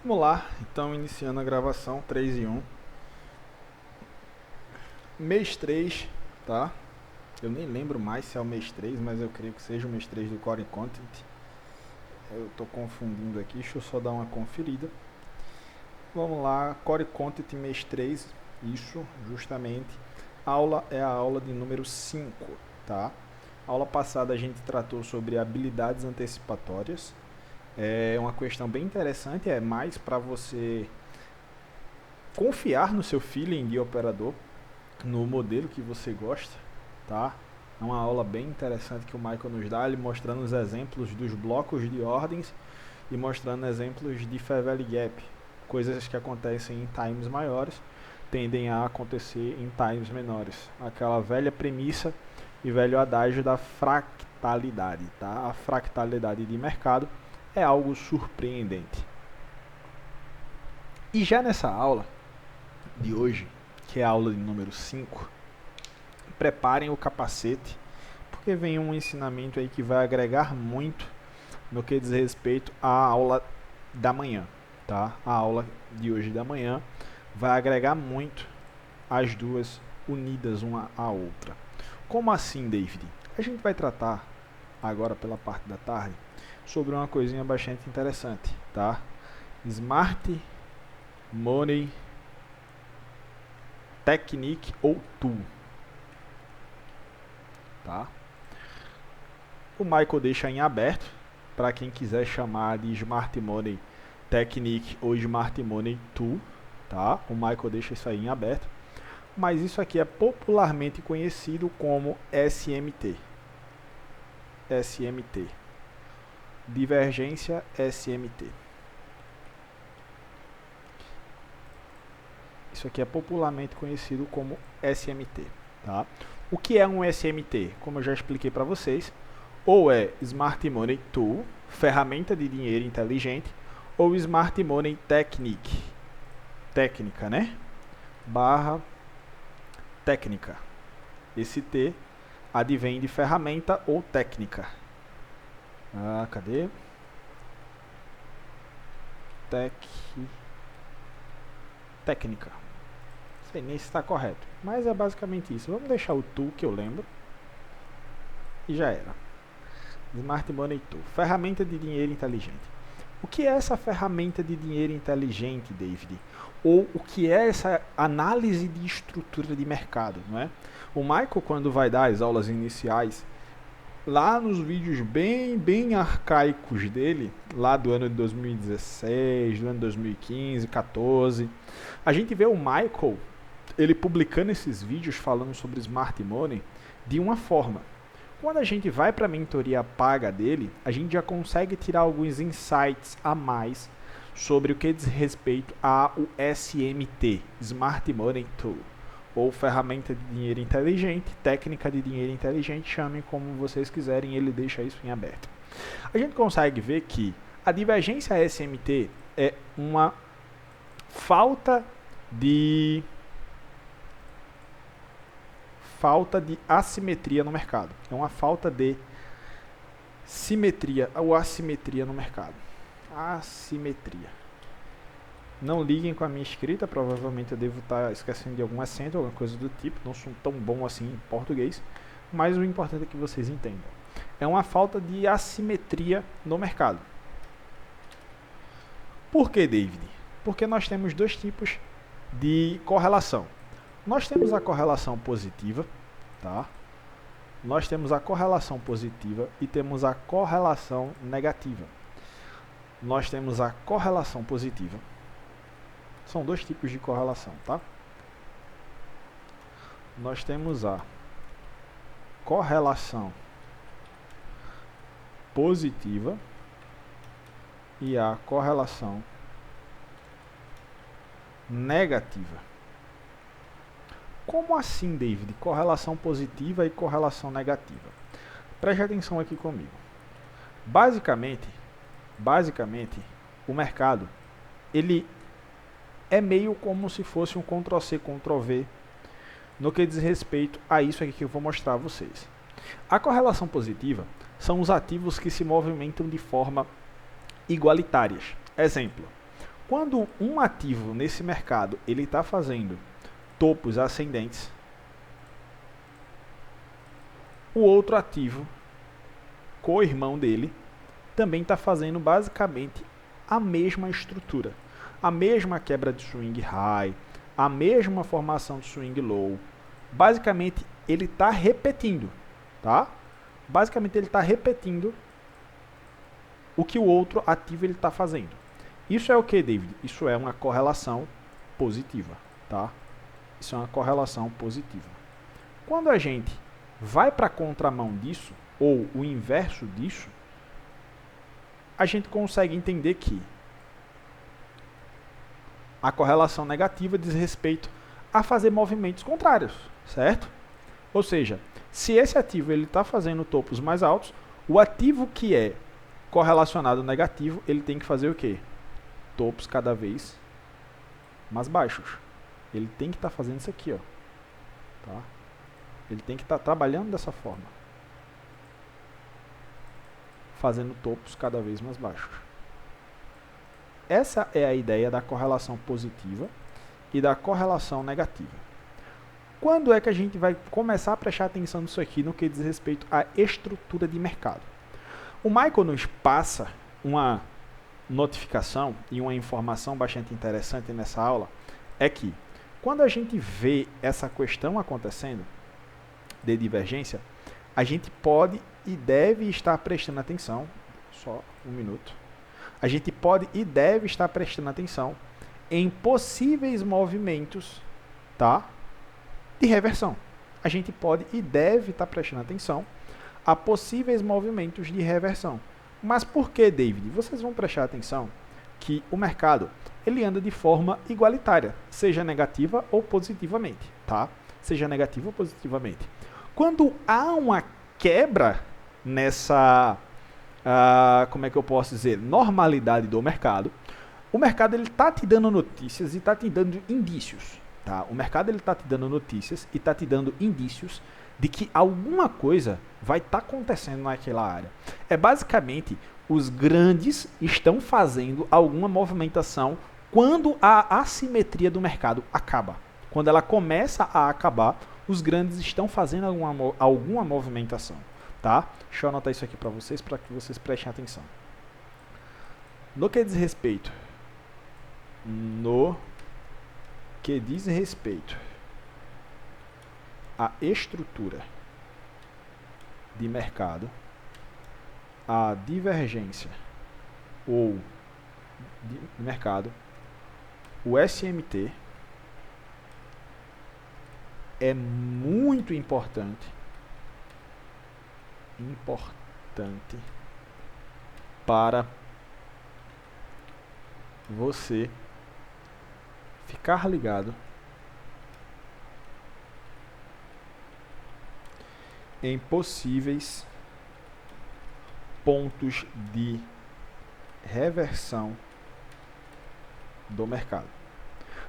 Vamos lá, então iniciando a gravação 3 e 1. Mês 3, tá? Eu nem lembro mais se é o mês 3, mas eu creio que seja o mês 3 do Core Content. Eu tô confundindo aqui, deixa eu só dar uma conferida. Vamos lá, Core Content mês 3, isso, justamente. Aula é a aula de número 5, tá? A aula passada a gente tratou sobre habilidades antecipatórias. É uma questão bem interessante, é mais para você confiar no seu feeling de operador, no modelo que você gosta, tá? É uma aula bem interessante que o Michael nos dá, ele mostrando os exemplos dos blocos de ordens e mostrando exemplos de Fair Value Gap, coisas que acontecem em times maiores tendem a acontecer em times menores. Aquela velha premissa e velho adágio da fractalidade, tá? A fractalidade de mercado é algo surpreendente. E já nessa aula de hoje, que é a aula de número 5, preparem o capacete, porque vem um ensinamento aí que vai agregar muito no que diz respeito à aula da manhã, tá? A aula de hoje da manhã vai agregar muito as duas unidas uma à outra. Como assim, David? A gente vai tratar agora pela parte da tarde sobre uma coisinha bastante interessante, tá? Smart Money Technique ou Tool, tá? O Michael deixa em aberto para quem quiser chamar de Smart Money Technique ou Smart Money Tool, tá? O Michael deixa isso aí em aberto, mas isso aqui é popularmente conhecido como SMT. SMT. Divergência SMT. Isso aqui é popularmente conhecido como SMT, tá? O que é um SMT? Como eu já expliquei para vocês, ou é Smart Money Tool, ferramenta de dinheiro inteligente, ou Smart Money Technique, técnica, né? Barra técnica. Esse T advém de ferramenta ou técnica. Cadê? Técnica. Não sei nem se está correto, mas é basicamente isso. Vamos deixar o tool que eu lembro. E já era. Smart Money Tool, ferramenta de dinheiro inteligente. O que é essa ferramenta de dinheiro inteligente, David? Ou o que é essa análise de estrutura de mercado, não é? O Michael, quando vai dar as aulas iniciais, lá nos vídeos bem arcaicos dele, lá do ano de 2016, do ano de 2015, 14, a gente vê o Michael, ele publicando esses vídeos falando sobre Smart Money de uma forma. Quando a gente vai para a mentoria paga dele, a gente já consegue tirar alguns insights a mais sobre o que diz respeito ao SMT, Smart Money Tool, ou ferramenta de dinheiro inteligente, técnica de dinheiro inteligente, chamem como vocês quiserem, ele deixa isso em aberto. A gente consegue ver que a divergência SMT é uma falta de assimetria no mercado. É uma falta de simetria ou assimetria no mercado. Assimetria. Não liguem com a minha escrita, provavelmente eu devo estar esquecendo de algum acento, alguma coisa do tipo. Não sou tão bom assim em português, mas o importante é que vocês entendam. É uma falta de assimetria no mercado. Por que, David? Porque nós temos dois tipos de correlação. Nós temos a correlação positiva, tá? Nós temos a correlação positiva e temos a correlação negativa. Nós temos a correlação positiva. São dois tipos de correlação, tá? Nós temos a correlação positiva e a correlação negativa. Como assim, David? Correlação positiva e correlação negativa. Preste atenção aqui comigo. Basicamente, o mercado, ele é meio como se fosse um Ctrl+C, Ctrl+V no que diz respeito a isso aqui que eu vou mostrar a vocês. A correlação positiva são os ativos que se movimentam de forma igualitárias. Exemplo, Quando um ativo nesse mercado ele está fazendo topos ascendentes, o outro ativo, co-irmão dele, também está fazendo basicamente a mesma estrutura, a mesma quebra de swing high, a mesma formação de swing low. Basicamente ele está repetindo, tá? Basicamente ele está repetindo o que o outro ativo ele está fazendo. Isso é o que, David? Isso é uma correlação positiva, tá? Isso é uma correlação positiva. Quando a gente vai para a contramão disso, ou o inverso disso, a gente consegue entender que a correlação negativa diz respeito a fazer movimentos contrários, certo? Ou seja, se esse ativo está fazendo topos mais altos, o ativo que é correlacionado negativo, ele tem que fazer o quê? Topos cada vez mais baixos. Ele tem que estar fazendo isso aqui, ó. Tá? Ele tem que estar trabalhando dessa forma. Fazendo topos cada vez mais baixos. Essa é a ideia da correlação positiva e da correlação negativa. Quando é que a gente vai começar a prestar atenção nisso aqui no que diz respeito à estrutura de mercado? O Michael nos passa uma notificação e uma informação bastante interessante nessa aula, é que quando a gente vê essa questão acontecendo de divergência, a gente pode e deve estar prestando atenção, só um minuto, a gente pode e deve estar prestando atenção em possíveis movimentos, tá, de reversão. A gente pode e deve estar prestando atenção a possíveis movimentos de reversão. Mas por que, David? Vocês vão prestar atenção que o mercado ele anda de forma igualitária, seja negativa ou positivamente, tá? Seja negativa ou positivamente. Quando há uma quebra nessa, como é que eu posso dizer, normalidade do mercado, o mercado ele está te dando notícias e está te dando indícios, tá? O mercado ele está te dando notícias e está te dando indícios de que alguma coisa vai estar acontecendo naquela área. É basicamente os grandes estão fazendo alguma movimentação quando a assimetria do mercado acaba. Quando ela começa a acabar, os grandes estão fazendo alguma movimentação, tá? Deixa eu anotar isso aqui para que vocês prestem atenção. No que diz respeito à estrutura de mercado, a divergência ou de mercado, o SMT é muito importante para você ficar ligado em possíveis pontos de reversão do mercado.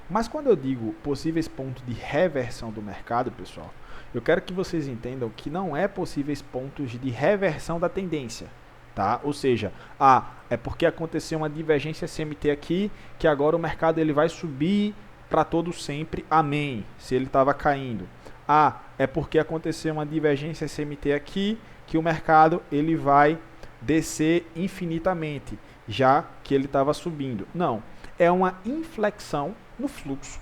Mas quando eu digo possíveis pontos de reversão do mercado, pessoal, eu quero que vocês entendam que não é possíveis pontos de reversão da tendência, tá? Ou seja, é porque aconteceu uma divergência SMT aqui, que agora o mercado ele vai subir para todo sempre, amém, se ele estava caindo. É porque aconteceu uma divergência SMT aqui, que o mercado ele vai descer infinitamente, já que ele estava subindo. Não, é uma inflexão no fluxo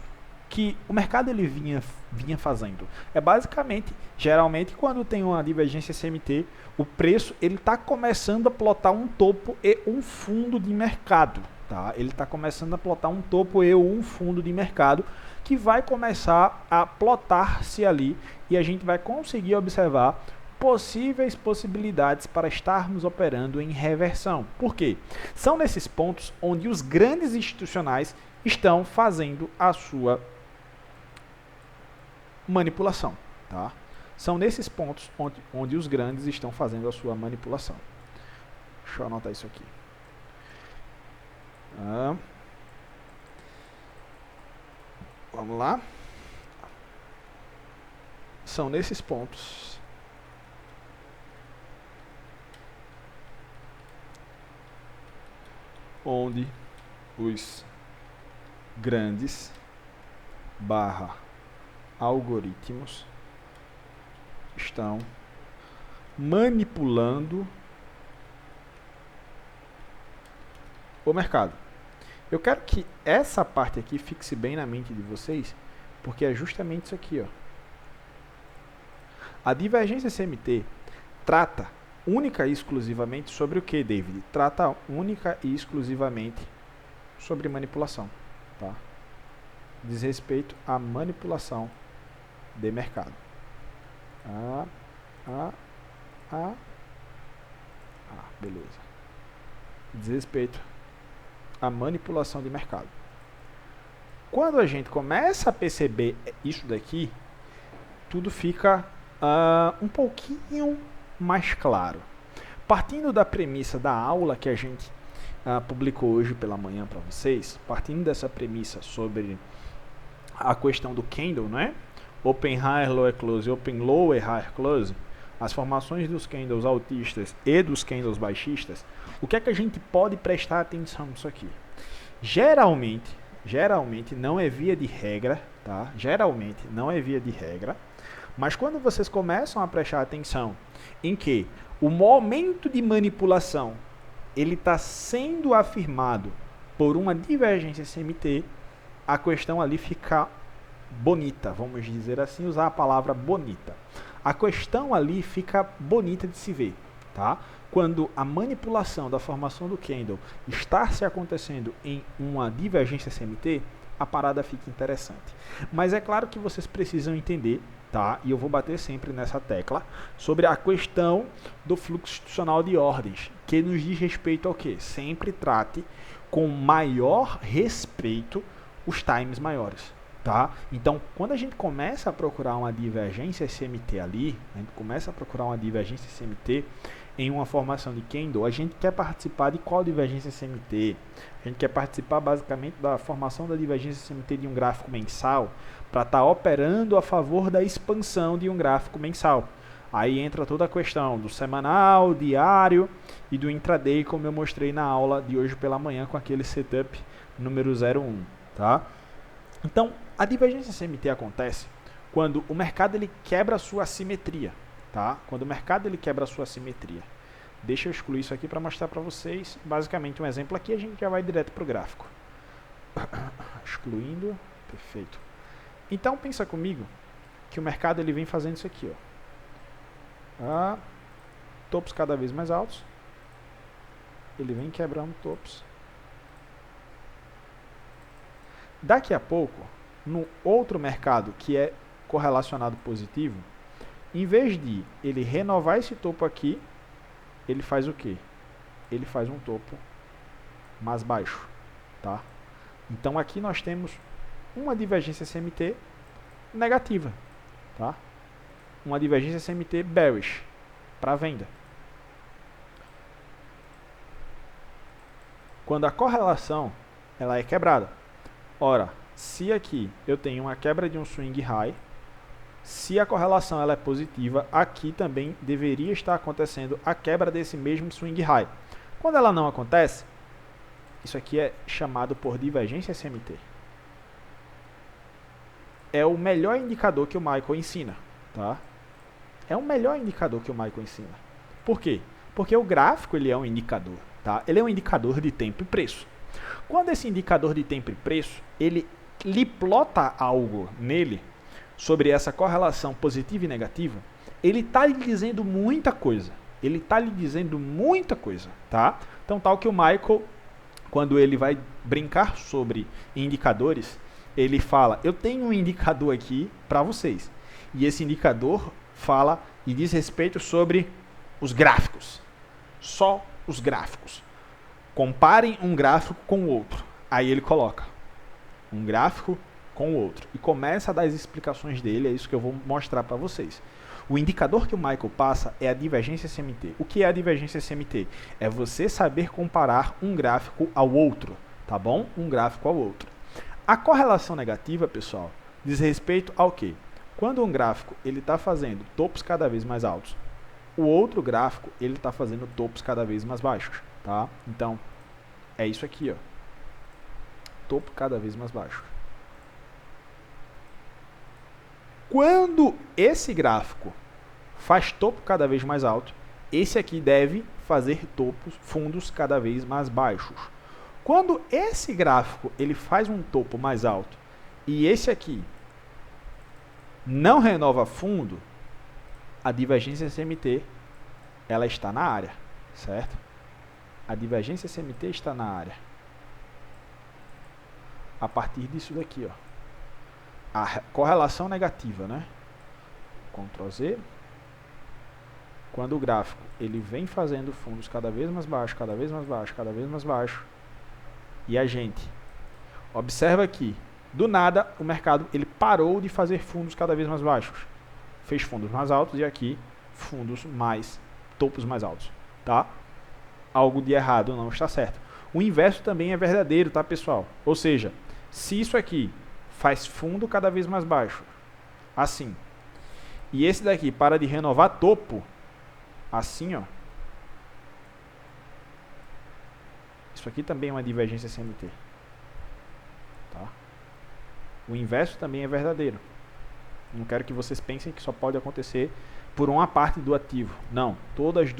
que o mercado ele vinha fazendo. É basicamente, geralmente, quando tem uma divergência SMT, o preço ele está começando a plotar um topo e um fundo de mercado. Tá? Ele está começando a plotar um topo e um fundo de mercado que vai começar a plotar-se ali e a gente vai conseguir observar possíveis possibilidades para estarmos operando em reversão. Por quê? São nesses pontos onde os grandes institucionais estão fazendo a sua manipulação. Tá? São nesses pontos onde os grandes estão fazendo a sua manipulação. Deixa eu anotar isso aqui. Vamos lá. São nesses pontos onde os grandes barra algoritmos estão manipulando o mercado. Eu quero que essa parte aqui fixe bem na mente de vocês, porque é justamente isso aqui, ó. A divergência CMT trata única e exclusivamente sobre o que, David? Trata única e exclusivamente sobre manipulação, tá? Diz respeito à manipulação de mercado. Beleza. Diz respeito à manipulação de mercado. Quando a gente começa a perceber isso daqui, tudo fica um pouquinho mais claro. Partindo da premissa da aula que a gente publicou hoje pela manhã para vocês, partindo dessa premissa sobre a questão do candle, né? Open Higher Lower Close e Open Lower Higher Close, as formações dos candles altistas e dos candles baixistas, o que é que a gente pode prestar atenção nisso aqui? Geralmente não é via de regra, tá? Geralmente não é via de regra, mas quando vocês começam a prestar atenção em que o momento de manipulação ele está sendo afirmado por uma divergência CMT, a questão ali fica bonita, vamos dizer assim, usar a palavra bonita. A questão ali fica bonita de se ver, tá? Quando a manipulação da formação do candle está se acontecendo em uma divergência CMT, a parada fica interessante. Mas é claro que vocês precisam entender, tá? E eu vou bater sempre nessa tecla sobre a questão do fluxo institucional de ordens, que nos diz respeito ao quê? Sempre trate com maior respeito os times maiores, tá? Então, quando a gente começa a procurar uma divergência CMT ali, a gente começa a procurar uma divergência CMT em uma formação de candle, a gente quer participar de qual divergência CMT? A gente quer participar basicamente da formação da divergência CMT de um gráfico mensal para estar operando a favor da expansão de um gráfico mensal. Aí entra toda a questão do semanal, diário e do intraday, como eu mostrei na aula de hoje pela manhã com aquele setup número 01, tá? Então, a divergência CMT acontece quando o mercado ele quebra a sua assimetria, tá? Quando o mercado ele quebra a sua assimetria. Deixa eu excluir isso aqui para mostrar para vocês, basicamente um exemplo aqui, a gente já vai direto para o gráfico. Excluindo, perfeito. Então, pensa comigo que o mercado ele vem fazendo isso aqui, ó. Topos cada vez mais altos. Ele vem quebrando topos. Daqui a pouco, no outro mercado que é correlacionado positivo, em vez de ele renovar esse topo aqui, ele faz o quê? Ele faz um topo mais baixo, tá? Então aqui nós temos uma divergência CMT negativa, tá? Uma divergência CMT bearish para venda. Quando a correlação ela é quebrada. Ora, se aqui eu tenho uma quebra de um swing high, se a correlação ela é positiva, aqui também deveria estar acontecendo a quebra desse mesmo swing high. Quando ela não acontece, isso aqui é chamado por divergência CMT. É o melhor indicador que o Michael ensina, tá? É o melhor indicador que o Michael ensina. Por quê? Porque o gráfico ele é um indicador, tá? Ele é um indicador de tempo e preço. Quando esse indicador de tempo e preço, ele lhe plota algo nele, sobre essa correlação positiva e negativa, ele está lhe dizendo muita coisa. Ele está lhe dizendo muita coisa, tá? Então, tal que o Michael, quando ele vai brincar sobre indicadores, ele fala, eu tenho um indicador aqui para vocês. E esse indicador fala e diz respeito sobre os gráficos. Só os gráficos. Comparem um gráfico com o outro. Aí ele coloca um gráfico com o outro. E começa a dar as explicações dele, é isso que eu vou mostrar para vocês. O indicador que o Michael passa é a divergência CMT. O que é a divergência CMT? É você saber comparar um gráfico ao outro, tá bom? Um gráfico ao outro. A correlação negativa, pessoal, diz respeito ao quê? Quando um gráfico ele está fazendo topos cada vez mais altos, o outro gráfico ele está fazendo topos cada vez mais baixos, tá? Então, é isso aqui, ó. topo cada vez mais baixo. Quando esse gráfico faz topo cada vez mais alto, esse aqui deve fazer fundos cada vez mais baixos. Quando esse gráfico ele faz um topo mais alto e esse aqui não renova fundo, a divergência SMT ela está na área, certo? A divergência SMT está na área. A partir disso daqui, ó. A correlação negativa, né? Ctrl Z. Quando o gráfico ele vem fazendo fundos cada vez mais baixo, cada vez mais baixo, cada vez mais baixo, e a gente observa aqui, do nada o mercado ele parou de fazer fundos cada vez mais baixos, fez fundos mais altos e aqui topos mais altos, tá? Algo de errado não está certo. O inverso também é verdadeiro, tá, pessoal? Ou seja, se isso aqui faz fundo cada vez mais baixo, assim, e esse daqui para de renovar topo, assim, ó, isso aqui também é uma divergência SMT, tá? O inverso também é verdadeiro. Não quero que vocês pensem que só pode acontecer por uma parte do ativo. Não, todas as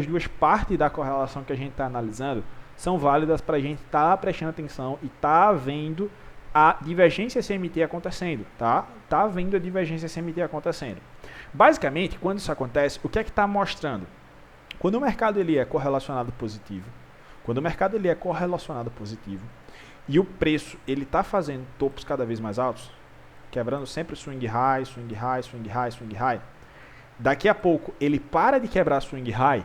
duas partes da correlação que a gente está analisando são válidas para a gente estar prestando atenção e estar vendo a divergência SMT acontecendo, tá? Tá vendo a divergência SMT acontecendo. Basicamente, quando isso acontece, o que é que está mostrando? Quando o mercado ele é correlacionado positivo, e o preço ele está fazendo topos cada vez mais altos, quebrando sempre swing high, swing high, swing high, swing high, daqui a pouco ele para de quebrar swing high,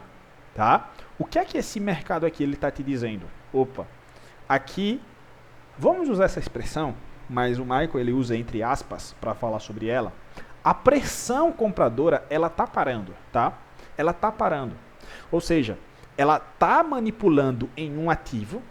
tá? O que é que esse mercado aqui ele está te dizendo? Opa, aqui, vamos usar essa expressão, mas o Michael ele usa entre aspas para falar sobre ela. A pressão compradora ela está parando, tá? Ela está parando. Ou seja, ela está manipulando em um ativo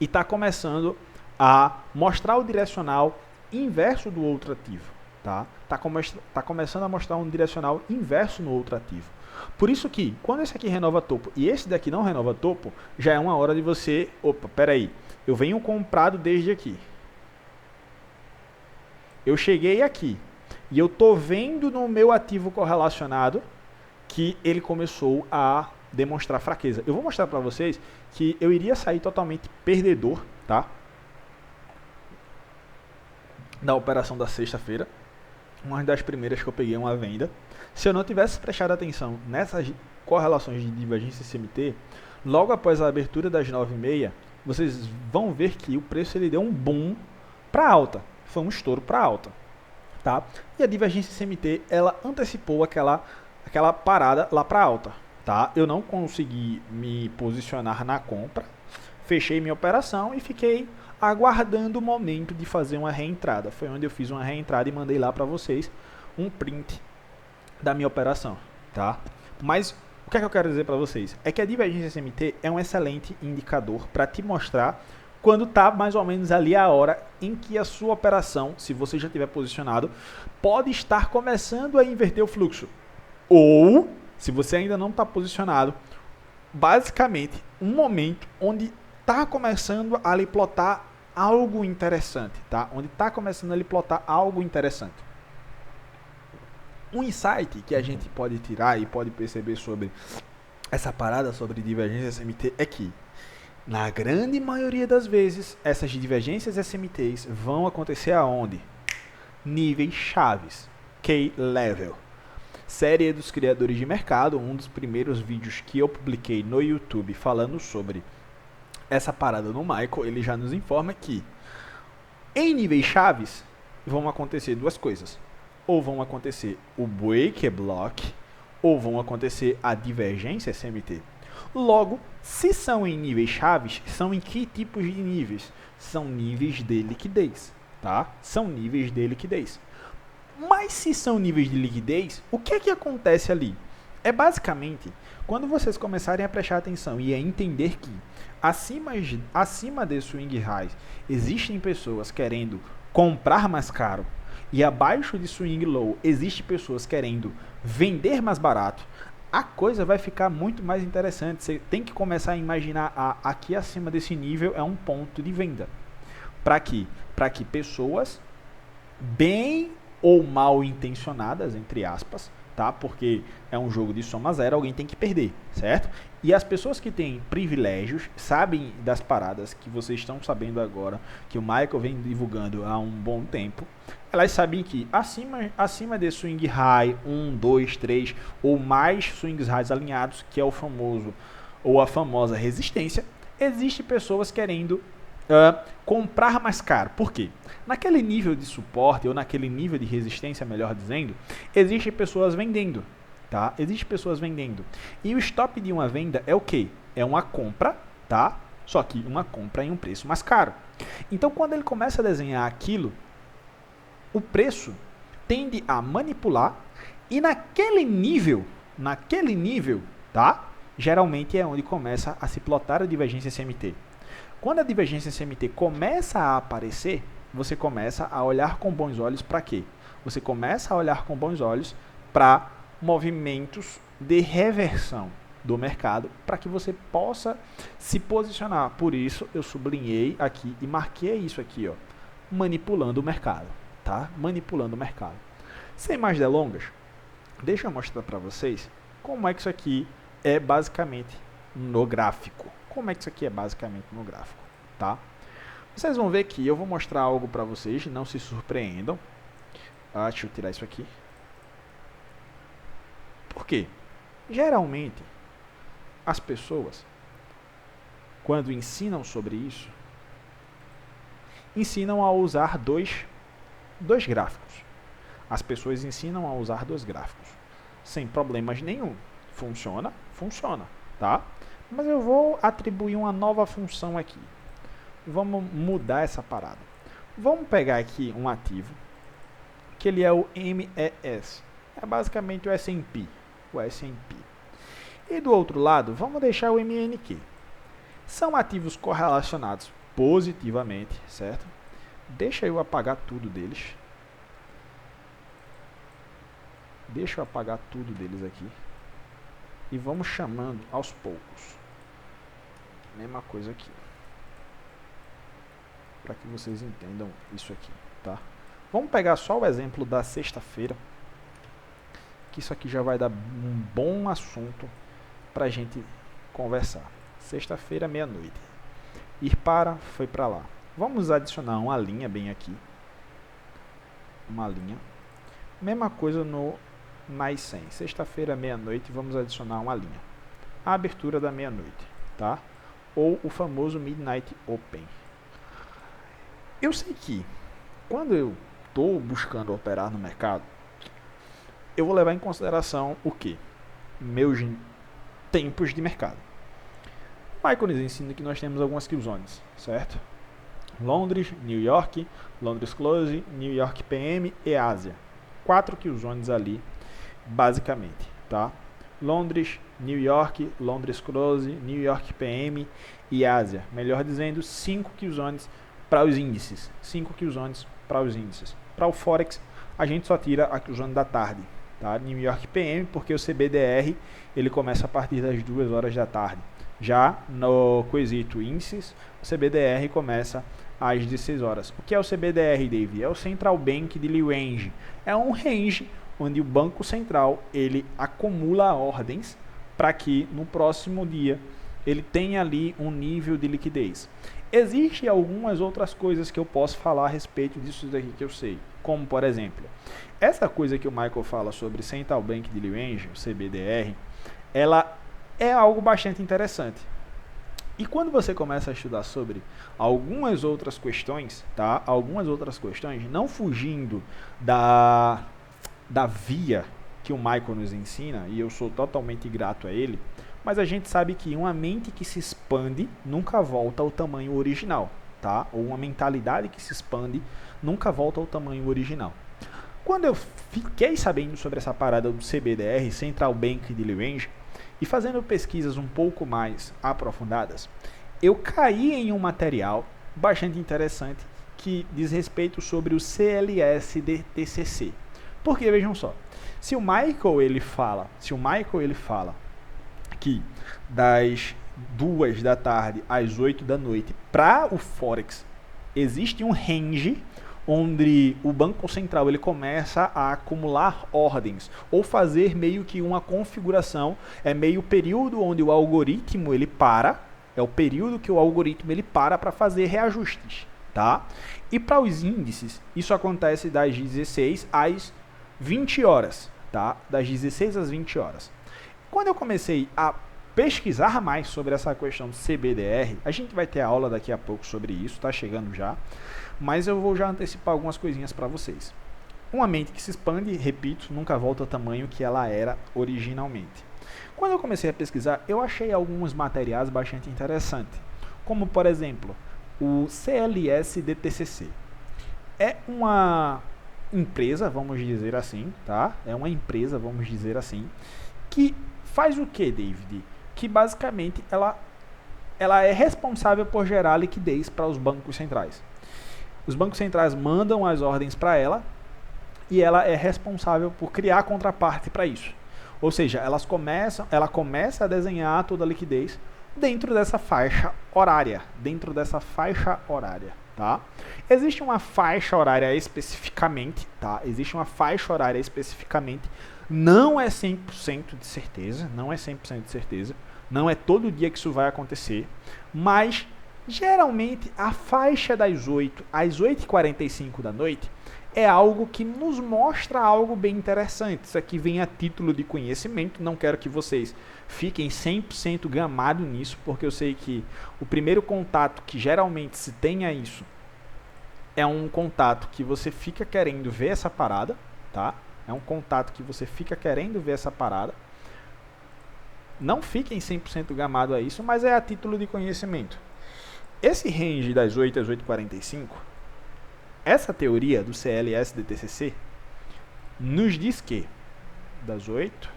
e está começando a mostrar o direcional inverso do outro ativo, tá? Tá começando a mostrar um direcional inverso no outro ativo. Por isso que, quando esse aqui renova topo e esse daqui não renova topo, já é uma hora de você, opa, peraí, eu venho comprado desde aqui. Eu cheguei aqui e eu tô vendo no meu ativo correlacionado que ele começou a demonstrar fraqueza. Eu vou mostrar para vocês que eu iria sair totalmente perdedor, tá? Da operação da sexta-feira, uma das primeiras que eu peguei uma venda. Se eu não tivesse prestado atenção nessas correlações de divergência SMT, logo após a abertura das 9h30, vocês vão ver que o preço ele deu um boom para alta, foi um estouro para alta, tá? E a divergência SMT ela antecipou aquela parada lá para alta, tá? Eu não consegui me posicionar na compra, fechei minha operação e fiquei aguardando o momento de fazer uma reentrada. Foi onde eu fiz uma reentrada e mandei lá para vocês um print da minha operação, tá? Mas o que é que eu quero dizer para vocês? É que a divergência SMT é um excelente indicador para te mostrar quando está mais ou menos ali a hora em que a sua operação, se você já tiver posicionado, pode estar começando a inverter o fluxo. Ou, se você ainda não está posicionado, basicamente um momento onde está começando a lhe plotar algo interessante, tá? Onde está começando a lhe plotar algo interessante. Um insight que a gente pode tirar e pode perceber sobre essa parada sobre divergência SMT é que, na grande maioria das vezes, essas divergências SMTs vão acontecer aonde? Níveis chaves, K-Level. Série dos criadores de mercado, um dos primeiros vídeos que eu publiquei no YouTube falando sobre essa parada no Michael, ele já nos informa que em níveis chaves vão acontecer duas coisas. Ou vão acontecer o break block, ou vão acontecer a divergência SMT. Logo, se são em níveis chaves, são em que tipos de níveis? São níveis de liquidez, tá? São níveis de liquidez. Mas se são níveis de liquidez, o que é que acontece ali? É basicamente, quando vocês começarem a prestar atenção e a entender que acima de swing highs existem pessoas querendo comprar mais caro e abaixo de swing low existem pessoas querendo vender mais barato, a coisa vai ficar muito mais interessante. Você tem que começar a imaginar aqui acima desse nível é um ponto de venda. Para quê? Para que pessoas bem ou mal intencionadas, entre aspas, tá? Porque é um jogo de soma zero, alguém tem que perder, certo? E as pessoas que têm privilégios, sabem das paradas que vocês estão sabendo agora, que o Michael vem divulgando há um bom tempo, elas sabem que acima de swing high 1, 2, 3 ou mais swings highs alinhados, que é o famoso ou a famosa resistência, existe pessoas querendo comprar mais caro. Por quê? Naquele nível de suporte ou naquele nível de resistência, melhor dizendo, existem pessoas vendendo, tá? Existem pessoas vendendo. E o stop de uma venda é o quê? É uma compra, tá? Só que uma compra em um preço mais caro. Então, quando ele começa a desenhar aquilo, o preço tende a manipular e naquele nível, tá? Geralmente é onde começa a se plotar a divergência CMT. Quando a divergência CMT começa a aparecer, você começa a olhar com bons olhos para quê? Você começa a olhar com bons olhos para movimentos de reversão do mercado, para que você possa se posicionar. Por isso, eu sublinhei aqui e marquei isso aqui, ó, manipulando o mercado, tá? Manipulando o mercado. Sem mais delongas, deixa eu mostrar para vocês como é que isso aqui é basicamente no gráfico. Como é que isso aqui é basicamente no gráfico, tá? Vocês vão ver que eu vou mostrar algo para vocês, não se surpreendam. Deixa eu tirar isso aqui. Por quê? Geralmente, as pessoas, quando ensinam sobre isso, ensinam a usar dois gráficos. As pessoas ensinam a usar dois gráficos, sem problemas nenhum. Funciona? Funciona, tá? Mas eu vou atribuir uma nova função aqui. Vamos mudar essa parada. Vamos pegar aqui um ativo, que ele é o MES. É basicamente o S&P. O S&P. E do outro lado, vamos deixar o MNQ. São ativos correlacionados positivamente, certo? Deixa eu apagar tudo deles. Deixa eu apagar tudo deles aqui. E vamos chamando aos poucos. Mesma coisa aqui. Para que vocês entendam isso aqui, tá? Vamos pegar só o exemplo da sexta-feira. Que isso aqui já vai dar um bom assunto para a gente conversar. Sexta-feira, meia-noite. Ir para, foi para lá. Vamos adicionar uma linha bem aqui. Uma linha. Mesma coisa no mais 100. Sexta-feira, meia-noite, vamos adicionar uma linha. A abertura da meia-noite, tá? Ou o famoso Midnight Open. Eu sei que quando eu estou buscando operar no mercado, eu vou levar em consideração o quê? Meus tempos de mercado. O Michael nos ensina que nós temos algumas kill zones, certo? Londres, New York, Londres Close, New York PM e Ásia. 4 kill zones ali, basicamente, tá? Londres, New York, Londres Close, New York PM e Ásia. Melhor dizendo, 5 kill zones para os índices. 5 kill zones para os índices. Para o Forex, a gente só tira a kill zone da tarde, tá? New York PM, porque o CBDR ele começa a partir das 2 horas da tarde. Já no quesito índices, o CBDR começa às 16 horas. O que é o CBDR, Dave? É o Central Bank Daily Range. É um range onde o Banco Central ele acumula ordens para que no próximo dia ele tenha ali um nível de liquidez. Existem algumas outras coisas que eu posso falar a respeito disso daqui que eu sei. Como, por exemplo, essa coisa que o Michael fala sobre Central Bank Daily Range, o CBDR, ela é algo bastante interessante. E quando você começa a estudar sobre algumas outras questões, tá? Algumas outras questões, não fugindo da via que o Michael nos ensina, e eu sou totalmente grato a ele, mas a gente sabe que uma mente que se expande nunca volta ao tamanho original, tá? Ou uma mentalidade que se expande nunca volta ao tamanho original. Quando eu fiquei sabendo sobre essa parada do CBDR, Central Bank Daily Range, e fazendo pesquisas um pouco mais aprofundadas, eu caí em um material bastante interessante que diz respeito sobre o CLS-DTCC. Porque vejam só, se o Michael ele fala que das 2 da tarde às 8 da noite para o Forex Existe um range onde o Banco Central ele começa a acumular ordens ou fazer meio que uma configuração, é meio o período onde o algoritmo ele para, é o período que o algoritmo ele para fazer reajustes, tá? E para os índices, isso acontece das 16 às 20 horas, tá? Das 16 às 20 horas. Quando eu comecei a pesquisar mais sobre essa questão do CBDR, a gente vai ter aula daqui a pouco sobre isso, tá chegando já, mas eu vou já antecipar algumas coisinhas para vocês. Uma mente que se expande, repito, nunca volta ao tamanho que ela era originalmente. Quando eu comecei a pesquisar, eu achei alguns materiais bastante interessantes, como por exemplo, o CLS-DTCC. É uma empresa, vamos dizer assim, tá? É uma empresa, vamos dizer assim, que faz o que, David? Que basicamente ela é responsável por gerar liquidez para os bancos centrais. Os bancos centrais mandam as ordens para ela e ela é responsável por criar contraparte para isso. Ou seja, ela começa a desenhar toda a liquidez dentro dessa faixa horária. Tá? Existe uma faixa horária especificamente, tá? Não é 100% de certeza, não é todo dia que isso vai acontecer, mas geralmente a faixa das 8 às 8h45 da noite é algo que nos mostra algo bem interessante. Isso aqui vem a título de conhecimento, não quero que vocês fiquem 100% gamados nisso, porque eu sei que o primeiro contato que geralmente se tem a isso é um contato que você fica querendo ver essa parada, tá? Não fiquem 100% gamados a isso, mas é a título de conhecimento. Esse range das 8 às 8h45, essa teoria do CLS-DTCC nos diz que das 8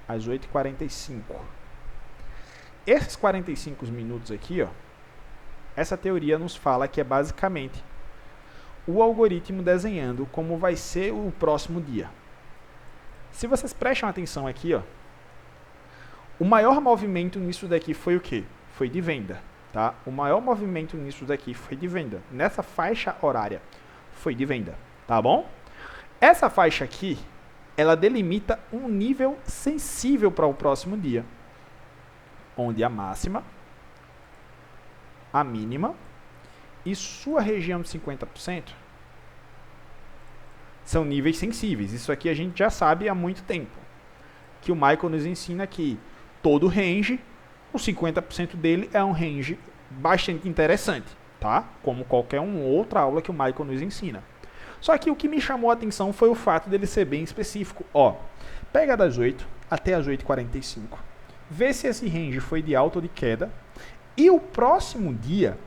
às 8h45, esses 45 minutos aqui, ó, essa teoria nos fala que é basicamente o algoritmo desenhando como vai ser o próximo dia. Se vocês prestam atenção aqui, ó, o maior movimento nisso daqui foi o quê? Foi de venda. Tá? O maior movimento nisso daqui foi de venda. Nessa faixa horária foi de venda. Tá bom? Essa faixa aqui, ela delimita um nível sensível para o próximo dia. Onde a máxima, a mínima e sua região de 50% são níveis sensíveis. Isso aqui a gente já sabe há muito tempo. Que o Michael nos ensina que todo range, o 50% dele é um range bastante interessante, tá? Como qualquer outra aula que o Michael nos ensina. Só que o que me chamou a atenção foi o fato dele ser bem específico. Ó, pega das 8 até as 8h45, vê se esse range foi de alta ou de queda, e o próximo dia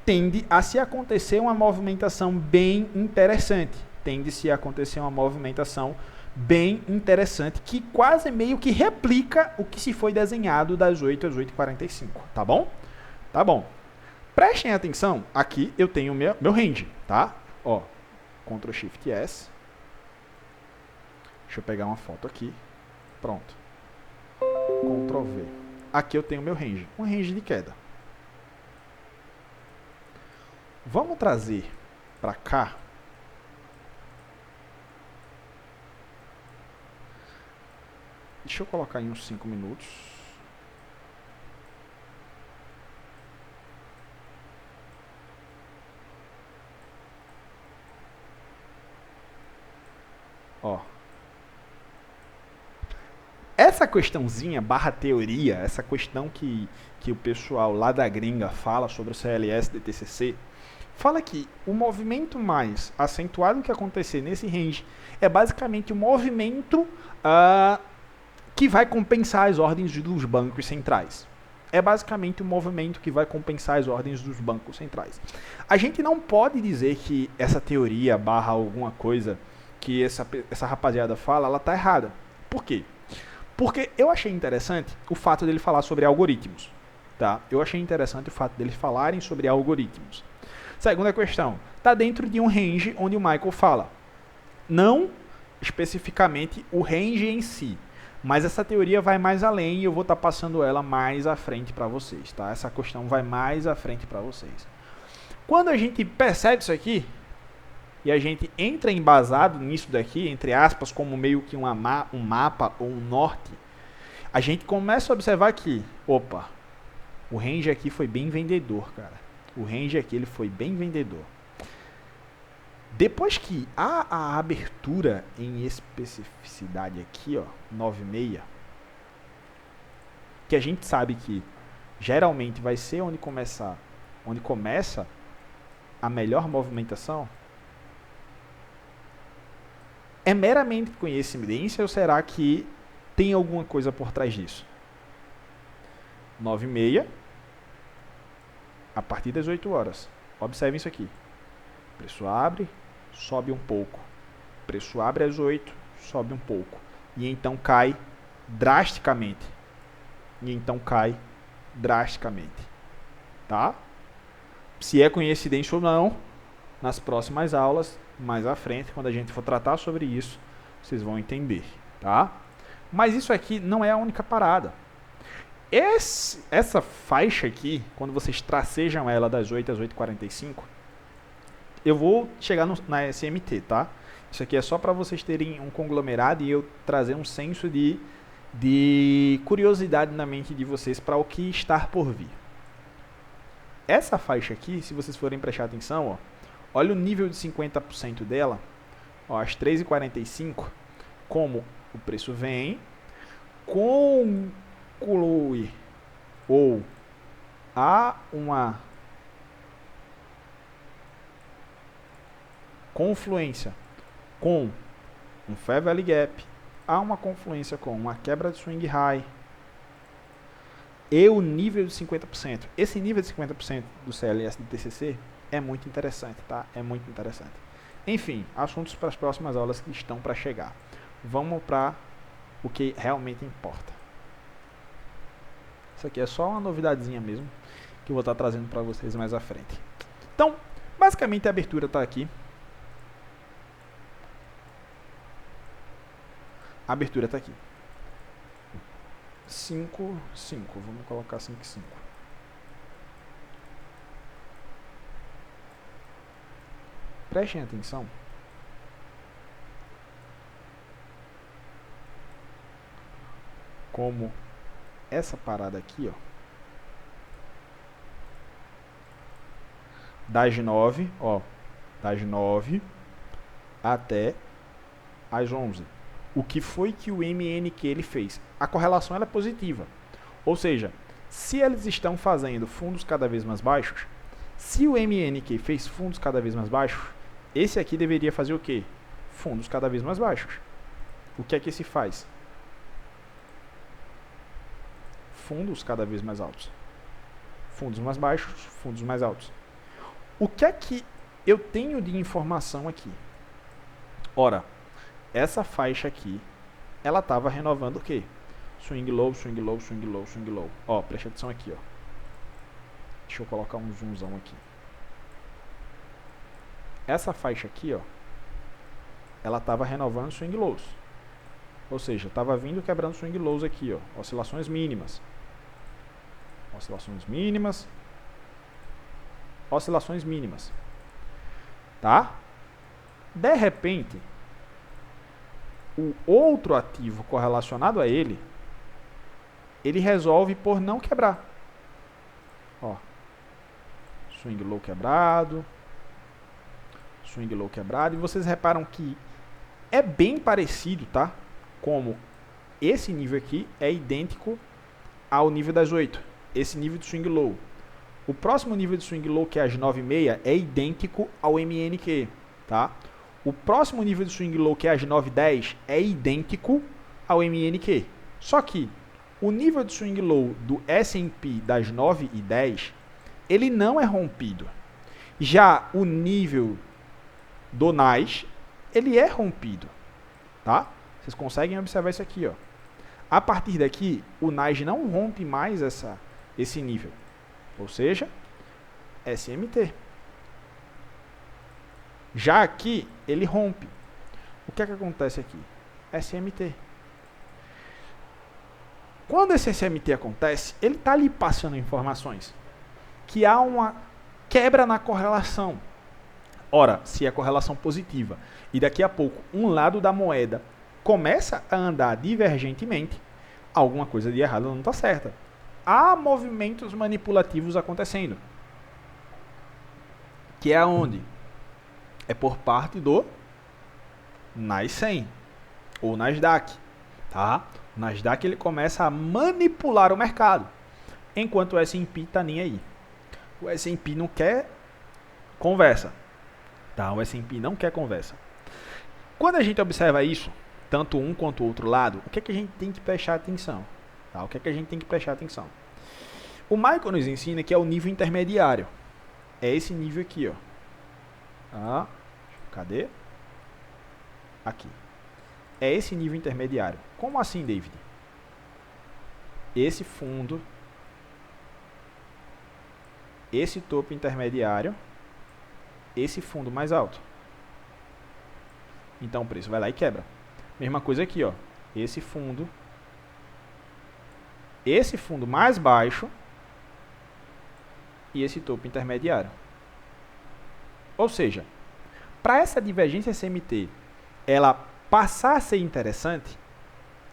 tende a se acontecer uma movimentação bem interessante. Que quase meio que replica o que se foi desenhado das 8 às 8h45, tá bom? Tá bom. Prestem atenção, aqui eu tenho meu range, tá? Ó, Ctrl Shift S. Deixa eu pegar uma foto aqui. Pronto. Ctrl V. Aqui eu tenho meu range, um range de queda. Vamos trazer para cá. Deixa eu colocar em uns 5 minutos. Ó. Essa questãozinha barra teoria, essa questão que o pessoal lá da gringa fala sobre o CLS-DTCC, fala que o movimento mais acentuado que acontecer nesse range é basicamente o movimento que vai compensar as ordens dos bancos centrais. É basicamente o movimento que vai compensar as ordens dos bancos centrais. A gente não pode dizer que essa teoria barra alguma coisa que essa rapaziada fala, ela tá errada. Por quê? Porque eu achei interessante o fato dele falar sobre algoritmos. Tá? Eu achei interessante o fato deles falarem sobre algoritmos. Segunda questão, está dentro de um range onde o Michael fala. Não especificamente o range em si, mas essa teoria vai mais além e eu vou estar passando ela mais à frente para vocês. Tá? Essa questão vai mais à frente para vocês. Quando a gente percebe isso aqui, e a gente entra embasado nisso daqui, entre aspas, como meio que um mapa ou um norte, a gente começa a observar que, opa, o range aqui foi bem vendedor, cara. O range aqui ele foi bem vendedor. Depois que há a abertura em especificidade aqui, ó, 9,6, que a gente sabe que geralmente vai ser onde começa a melhor movimentação, é meramente coincidência ou será que tem alguma coisa por trás disso? 9,6 a partir das 8 horas. Observem isso aqui. Preço abre, sobe um pouco. Preço abre às 8, sobe um pouco. E então cai drasticamente. Tá? Se é coincidência ou não, nas próximas aulas, mais à frente, quando a gente for tratar sobre isso, vocês vão entender, tá? Mas isso aqui não é a única parada. Essa faixa aqui, quando vocês tracejam ela das 8 às 8h45, eu vou chegar na SMT, tá? Isso aqui é só para vocês terem um conglomerado e eu trazer um senso de curiosidade na mente de vocês para o que está por vir. Essa faixa aqui, se vocês forem prestar atenção, ó, olha o nível de 50% dela, ó, às 3h45, como o preço vem, conclui ou há uma confluência com um Fair Value Gap, há uma confluência com uma quebra de swing high e o nível de 50%. Esse nível de 50% do CLS do TCC é muito interessante, tá? É muito interessante. Enfim, assuntos para as próximas aulas que estão para chegar. Vamos para o que realmente importa. Isso aqui é só uma novidadezinha mesmo, que eu vou estar trazendo para vocês mais à frente. Então, basicamente a abertura está aqui. A abertura está aqui. 5, 5. Vamos colocar 5, 5. Prestem atenção. Como essa parada aqui, ó, das 9, ó, das 9 até as 11. O que foi que o MNQ ele fez? A correlação ela é positiva. Ou seja, se eles estão fazendo fundos cada vez mais baixos, se o MNQ fez fundos cada vez mais baixos, esse aqui deveria fazer o quê? Fundos cada vez mais baixos. O que é que se faz? Fundos cada vez mais altos. Fundos mais baixos, fundos mais altos. O que é que eu tenho de informação aqui? Ora, essa faixa aqui, ela estava renovando o quê? Swing low, swing low, swing low, swing low. Ó, preste atenção aqui, ó. Deixa eu colocar um zoomzão aqui. Essa faixa aqui, ó, ela estava renovando swing lows. Ou seja, estava vindo quebrando swing lows aqui, ó. Oscilações mínimas. Oscilações mínimas. Oscilações mínimas. Tá? De repente, o outro ativo correlacionado a ele resolve por não quebrar. Ó, swing low quebrado, swing low quebrado, e vocês reparam que é bem parecido, tá? Como esse nível aqui é idêntico ao nível das 8, esse nível de swing low. O próximo nível de swing low, que é as 9,6, é idêntico ao MNQ, tá? O próximo nível de swing low, que é as 9,10, é idêntico ao MNQ. Só que o nível de swing low do S&P das 9 e 10, ele não é rompido. Já o nível do NAS, ele é rompido, tá? Vocês conseguem observar isso aqui, ó. A partir daqui, o NAS não rompe mais esse nível. Ou seja, SMT. Já aqui, ele rompe. O que é que acontece aqui? SMT. Quando esse SMT acontece, ele está lhe passando informações que há uma quebra na correlação. Ora, se é correlação positiva e daqui a pouco um lado da moeda começa a andar divergentemente, alguma coisa de errado não está certa. Há movimentos manipulativos acontecendo. Que é aonde? É por parte do NAS100 ou Nasdaq. Tá? O Nasdaq ele começa a manipular o mercado, enquanto o S&P está nem aí. O S&P não quer conversa. Tá? O S&P não quer conversa. Quando a gente observa isso, tanto um quanto o outro lado, o que é que a gente tem que prestar atenção? Tá? O que é que a gente tem que prestar atenção? O Michael nos ensina que é o nível intermediário. É esse nível aqui, ó. Tá? Cadê? Aqui. É esse nível intermediário. Como assim, David? Esse fundo, esse topo intermediário, esse fundo mais alto. Então o preço vai lá e quebra. Mesma coisa aqui, ó. Esse fundo mais baixo e esse topo intermediário. Ou seja, para essa divergência CMT ela passar a ser interessante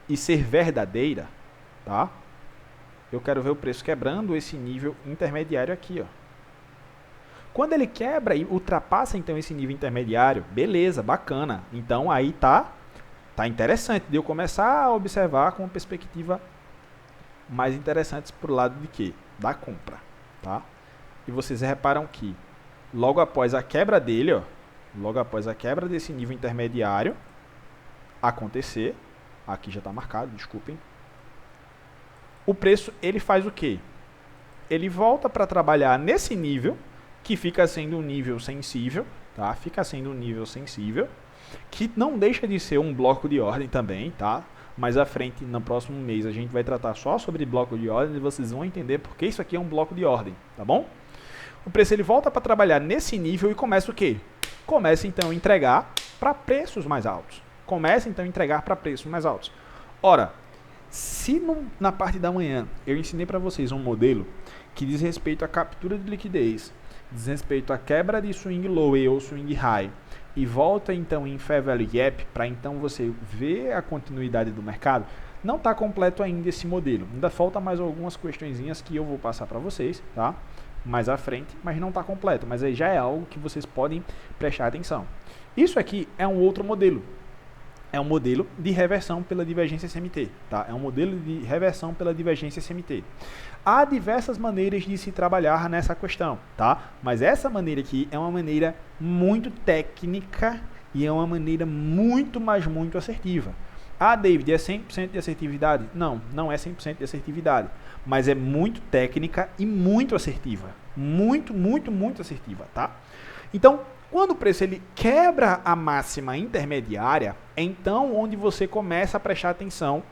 e ser verdadeira, tá? Eu quero ver o preço quebrando esse nível intermediário aqui, ó. Quando ele quebra e ultrapassa então esse nível intermediário, beleza, bacana. Então aí tá interessante de eu começar a observar com uma perspectiva mais interessante para o lado de quê? Da compra, tá? E vocês reparam que logo após a quebra dele, ó, logo após a quebra desse nível intermediário acontecer, aqui já está marcado, desculpem, o preço ele faz o quê? Ele volta para trabalhar nesse nível, que fica sendo um nível sensível, tá? Fica sendo um nível sensível, que não deixa de ser um bloco de ordem também, tá? Mais à frente, no próximo mês, a gente vai tratar só sobre bloco de ordem e vocês vão entender porque isso aqui é um bloco de ordem, tá bom? O preço ele volta para trabalhar nesse nível e começa o quê? Começa então a entregar para preços mais altos. Começa então a entregar para preços mais altos. Ora, se na parte da manhã eu ensinei para vocês um modelo que diz respeito à captura de liquidez, diz respeito à quebra de swing low ou swing high, e volta então em Fair Value Gap para então você ver a continuidade do mercado, não está completo ainda esse modelo. Ainda falta mais algumas questõezinhas que eu vou passar para vocês, tá? Mais à frente, mas não está completo. Mas aí já é algo que vocês podem prestar atenção. Isso aqui é um outro modelo. É um modelo de reversão pela divergência CMT, tá? É um modelo de reversão pela divergência CMT. Há diversas maneiras de se trabalhar nessa questão, tá? Mas essa maneira aqui é uma maneira muito técnica e é uma maneira muito, mas muito assertiva. Ah, David, é 100% de assertividade? Não, não é 100% de assertividade, mas é muito técnica e muito assertiva. Muito, muito, muito assertiva, tá? Então, quando o preço ele quebra a máxima intermediária, é então onde você começa a prestar atenção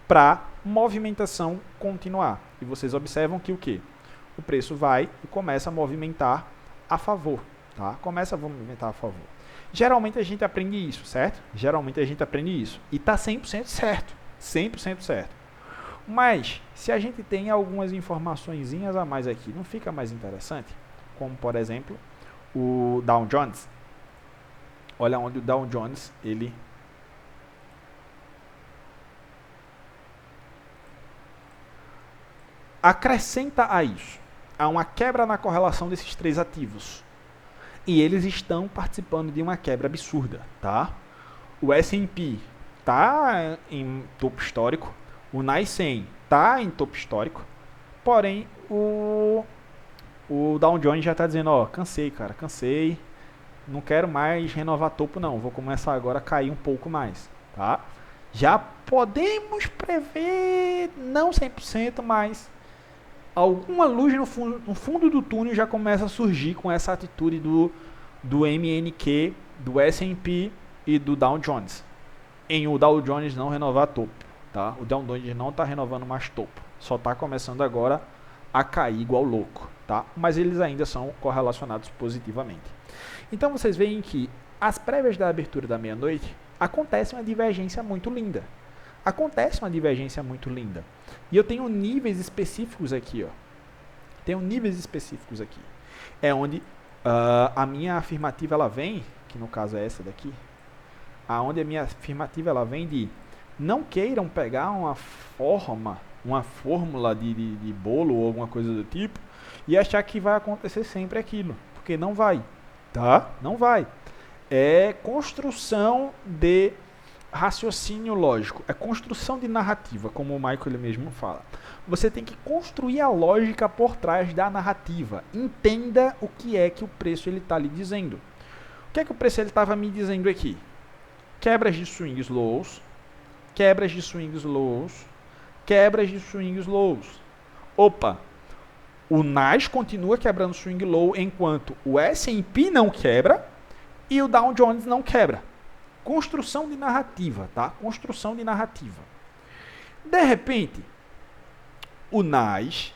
para movimentação continuar. E vocês observam que o quê? O preço vai e começa a movimentar a favor, tá? Começa a movimentar a favor. Geralmente a gente aprende isso, certo? Geralmente a gente aprende isso. E está 100% certo. 100% certo. Mas, se a gente tem algumas informaçõezinhas a mais aqui, não fica mais interessante? Como, por exemplo, o Dow Jones. Olha onde o Dow Jones, ele acrescenta a isso. Há uma quebra na correlação desses três ativos. E eles estão participando de uma quebra absurda, tá? O S&P está em topo histórico, o NAS100 está em topo histórico, porém o Dow Jones já está dizendo, ó, cansei, cara, cansei, não quero mais renovar topo não, vou começar agora a cair um pouco mais, tá? Já podemos prever, não 100%, mas alguma luz no fundo do túnel já começa a surgir com essa atitude do MNQ, do S&P e do Dow Jones. Em o Dow Jones não renovar topo, tá? O Dow Jones não está renovando mais topo, só está começando agora a cair igual louco, tá? Mas eles ainda são correlacionados positivamente. Então vocês veem que as prévias da abertura da meia-noite acontece uma divergência muito linda. Acontece uma divergência muito linda. E eu tenho níveis específicos aqui, ó. Tenho níveis específicos aqui. é onde a minha afirmativa ela vem, que no caso é essa daqui, aonde a minha afirmativa ela vem de não queiram pegar uma fórmula de bolo ou alguma coisa do tipo e achar que vai acontecer sempre aquilo, porque não vai, tá? Não vai. É construção de raciocínio lógico, é construção de narrativa, como o Michael ele mesmo fala. Você tem que construir a lógica por trás da narrativa. Entenda o que é que o preço ele está lhe dizendo. O que é que o preço ele estava me dizendo aqui? Quebras de swings lows, quebras de swings lows, quebras de swings lows. Opa, o Nas continua quebrando swing low enquanto o S&P não quebra e o Dow Jones não quebra. Construção de narrativa, tá? Construção de narrativa. De repente, o Nas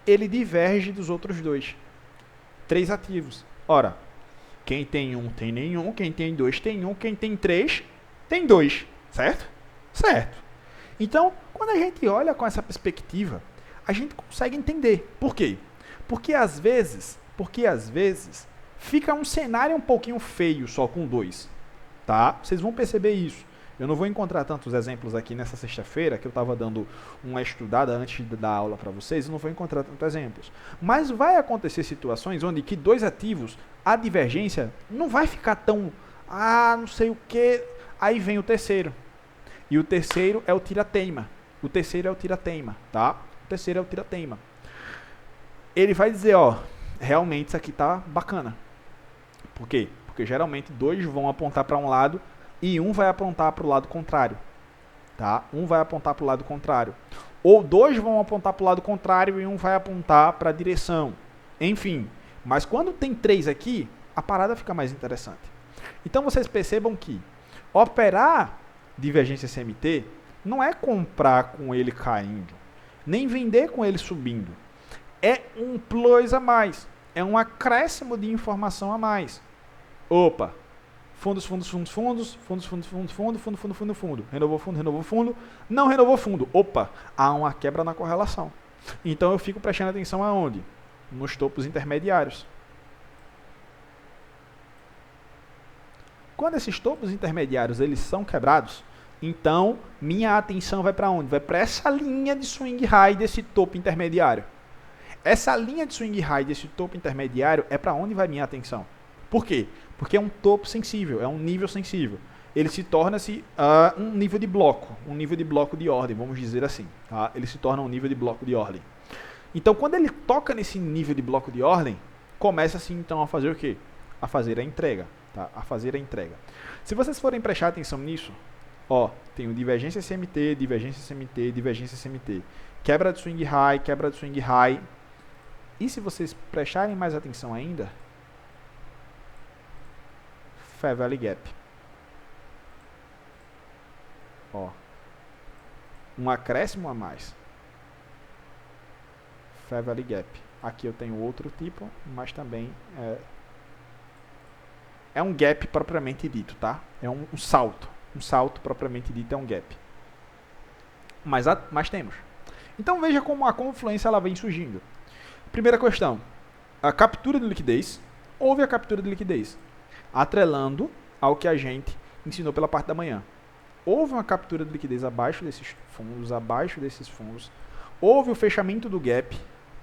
ele diverge dos outros dois. 3 ativos. Ora, quem tem um tem nenhum, quem tem 2 tem 1, quem tem 3 tem 2, certo? Certo. Então, quando a gente olha com essa perspectiva, a gente consegue entender. Por quê? Porque às vezes fica um cenário um pouquinho feio só com 2, tá? Vocês vão perceber isso. Eu não vou encontrar tantos exemplos aqui nessa sexta-feira, que eu estava dando uma estudada antes de dar aula para vocês, eu não vou encontrar tantos exemplos. Mas vai acontecer situações onde que 2 ativos, a divergência não vai ficar tão, não sei o que, aí vem o terceiro. E o terceiro é o tira-teima. O terceiro é o tira-teima, tá? O terceiro é o tira-teima. Ele vai dizer, realmente isso aqui tá bacana. Por quê? Porque geralmente 2 vão apontar para um lado e um vai apontar para o lado contrário, tá? Um vai apontar para o lado contrário. Ou 2 vão apontar para o lado contrário e um vai apontar para a direção. Enfim, mas quando tem 3 aqui, a parada fica mais interessante. Então vocês percebam que operar divergência CMT não é comprar com ele caindo, nem vender com ele subindo. É um plus a mais, é um acréscimo de informação a mais. Opa! Fundos, renovou fundo, não renovou fundo. Opa, há uma quebra na correlação. Então eu fico prestando atenção aonde? Nos topos intermediários. Quando esses topos intermediários eles são quebrados, então minha atenção vai para onde? Vai para essa linha de swing high desse topo intermediário. Essa linha de swing high desse topo intermediário é para onde vai minha atenção. Por quê? Porque é um topo sensível, é um nível sensível. Ele se torna-se um nível de bloco de ordem, vamos dizer assim. Tá? Ele se torna um nível de bloco de ordem. Então, quando ele toca nesse nível de bloco de ordem, começa-se então a fazer o quê? A fazer a entrega. Tá? A fazer a entrega. Se vocês forem prestar atenção nisso, tem o divergência CMT, divergência CMT, divergência CMT. Quebra de swing high, quebra de swing high. E se vocês prestarem mais atenção ainda, Fair Value Gap. Um acréscimo a mais. Fair Value Gap. Aqui eu tenho outro tipo, mas também é um gap propriamente dito, tá? É um salto. Um salto propriamente dito é um gap. Mas temos. Então veja como a confluência ela vem surgindo. Primeira questão. A captura de liquidez. Houve a captura de liquidez. Atrelando ao que a gente ensinou pela parte da manhã. Houve uma captura de liquidez abaixo desses fundos. Houve o fechamento do gap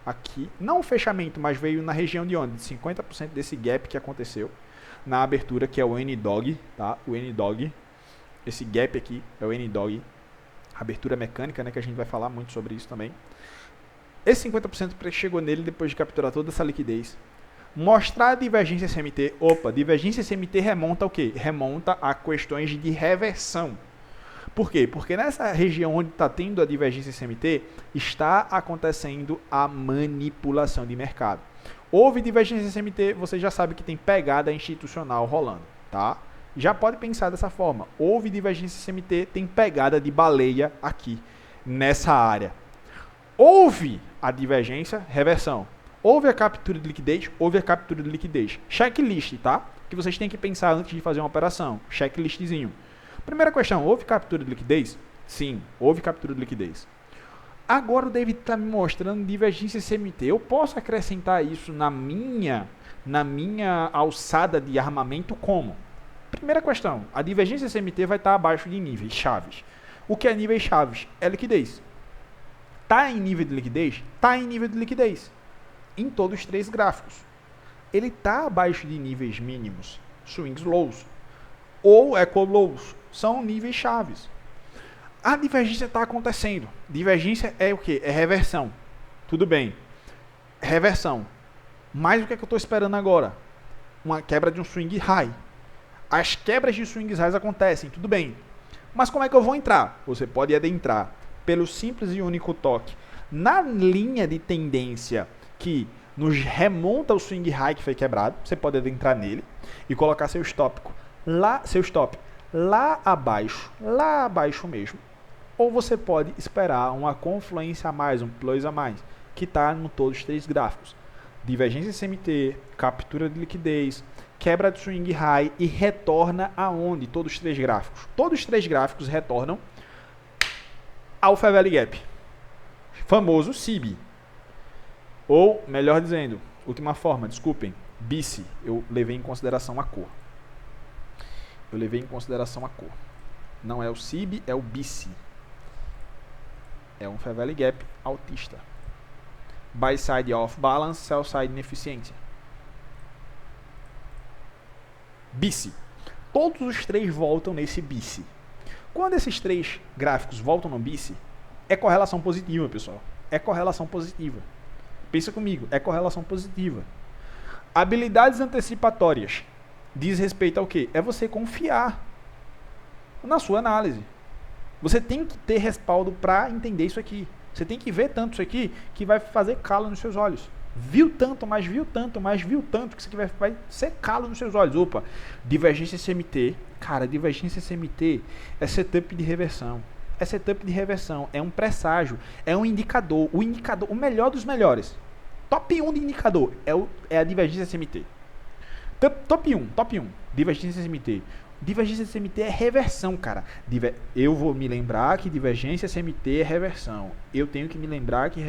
aqui. Não o fechamento, mas veio na região de onde? De 50% desse gap que aconteceu na abertura, que é o N-Dog, tá? O N-Dog. Esse gap aqui é o N-Dog. Abertura mecânica, né? Que a gente vai falar muito sobre isso também. Esse 50% chegou nele depois de capturar toda essa liquidez. Mostrar a divergência CMT. Divergência CMT remonta ao quê? Remonta a questões de reversão. Por quê? Porque nessa região onde está tendo a divergência CMT, está acontecendo a manipulação de mercado. Houve divergência CMT, você já sabe que tem pegada institucional rolando, tá? Já pode pensar dessa forma. Houve divergência CMT, tem pegada de baleia aqui, nessa área. Houve a divergência, reversão. Houve a captura de liquidez, houve a captura de liquidez. Checklist, tá? Que vocês têm que pensar antes de fazer uma operação. Checklistzinho. Primeira questão, houve captura de liquidez? Sim, houve captura de liquidez. Agora o David está me mostrando divergência CMT. Eu posso acrescentar isso na minha alçada de armamento como? Primeira questão, a divergência CMT vai estar abaixo de níveis chaves. O que é níveis chaves? É liquidez. Está em nível de liquidez? Está em nível de liquidez. Em todos os 3 gráficos. Ele está abaixo de níveis mínimos, swings lows, ou equal lows. São níveis chaves. A divergência está acontecendo. Divergência é o quê? É reversão. Tudo bem. Reversão. Mas o que é que eu estou esperando agora? Uma quebra de um swing high. As quebras de swings highs acontecem, tudo bem. Mas como é que eu vou entrar? Você pode adentrar pelo simples e único toque na linha de tendência que nos remonta o swing high que foi quebrado. Você pode adentrar nele e colocar seu stop lá abaixo mesmo. Ou você pode esperar uma confluência a mais, um plus a mais, que está em todos os 3 gráficos. Divergência CMT, captura de liquidez, quebra de swing high e retorna aonde? Todos os 3 gráficos. Todos os 3 gráficos retornam ao Fair Value Gap, famoso CIB. Ou, melhor dizendo, última forma, desculpem, BICI. Eu levei em consideração a cor. Não é o CIB, é o BICI. É um Fair Value Gap autista. Buy side off balance, sell side ineficiência. BICI. Todos os 3 voltam nesse BICI. Quando esses 3 gráficos voltam no BICI, é correlação positiva, pessoal. É correlação positiva. Pensa comigo, é correlação positiva. Habilidades antecipatórias diz respeito ao quê? É você confiar na sua análise. Você tem que ter respaldo para entender isso aqui. Você tem que ver tanto isso aqui que vai fazer calo nos seus olhos. Viu tanto, mas viu tanto, mas viu tanto que isso aqui vai ser calo nos seus olhos. Opa, divergência CMT. Cara, divergência CMT é setup de reversão. É setup de reversão, é um presságio, é um indicador. O indicador, o melhor dos melhores. Top 1 de indicador é a divergência CMT. Top 1, divergência CMT. Divergência CMT é reversão, cara. Eu vou me lembrar que divergência CMT é reversão. Eu tenho que me lembrar que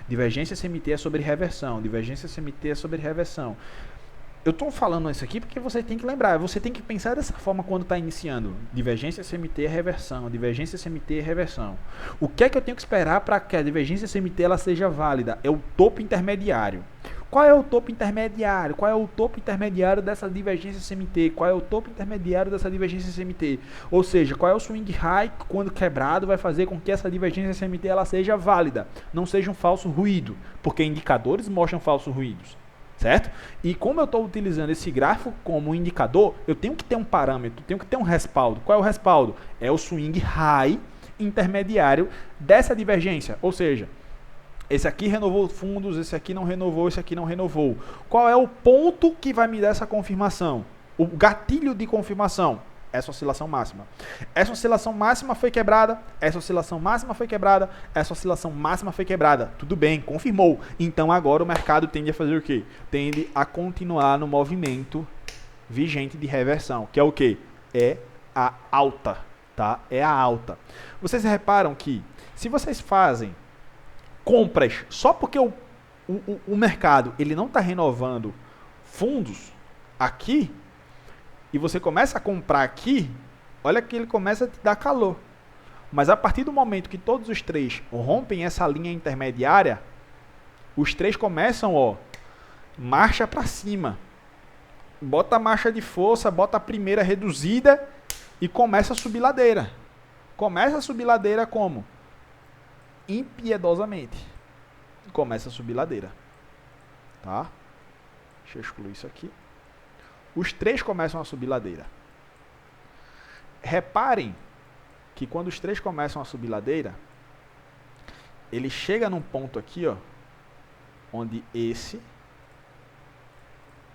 divergência CMT é sobre reversão. Divergência CMT é sobre reversão. Eu estou falando isso aqui porque você tem que lembrar. Você tem que pensar dessa forma quando está iniciando. Divergência CMT é reversão. Divergência CMT é reversão. O que é que eu tenho que esperar para que a divergência CMT ela seja válida? É o topo intermediário. Qual é o topo intermediário? Qual é o topo intermediário dessa divergência CMT? Qual é o topo intermediário dessa divergência CMT? Ou seja, qual é o swing high que, quando quebrado, vai fazer com que essa divergência CMT ela seja válida? Não seja um falso ruído, porque indicadores mostram falsos ruídos, certo? E como eu estou utilizando esse gráfico como indicador, eu tenho que ter um parâmetro, tenho que ter um respaldo. Qual é o respaldo? É o swing high intermediário dessa divergência, ou seja, esse aqui renovou fundos, esse aqui não renovou, esse aqui não renovou. Qual é o ponto que vai me dar essa confirmação? O gatilho de confirmação? Essa oscilação máxima. Essa oscilação máxima foi quebrada, essa oscilação máxima foi quebrada, essa oscilação máxima foi quebrada. Tudo bem, confirmou. Então agora o mercado tende a fazer o quê? Tende a continuar no movimento vigente de reversão, que é o quê? É a alta, tá? É a alta. Vocês reparam que se vocês fazem compras só porque o mercado ele não está renovando fundos aqui e você começa a comprar aqui, olha que ele começa a te dar calor. Mas a partir do momento que todos os 3 rompem essa linha intermediária, os 3 começam, ó, marcha para cima. Bota a marcha de força, bota a primeira reduzida e começa a subir ladeira. Começa a subir ladeira como? Impiedosamente. Começa a subir ladeira. Tá? Deixa eu excluir isso aqui. Os 3 começam a subir ladeira. Reparem que quando os 3 começam a subir ladeira, ele chega num ponto aqui, ó, onde esse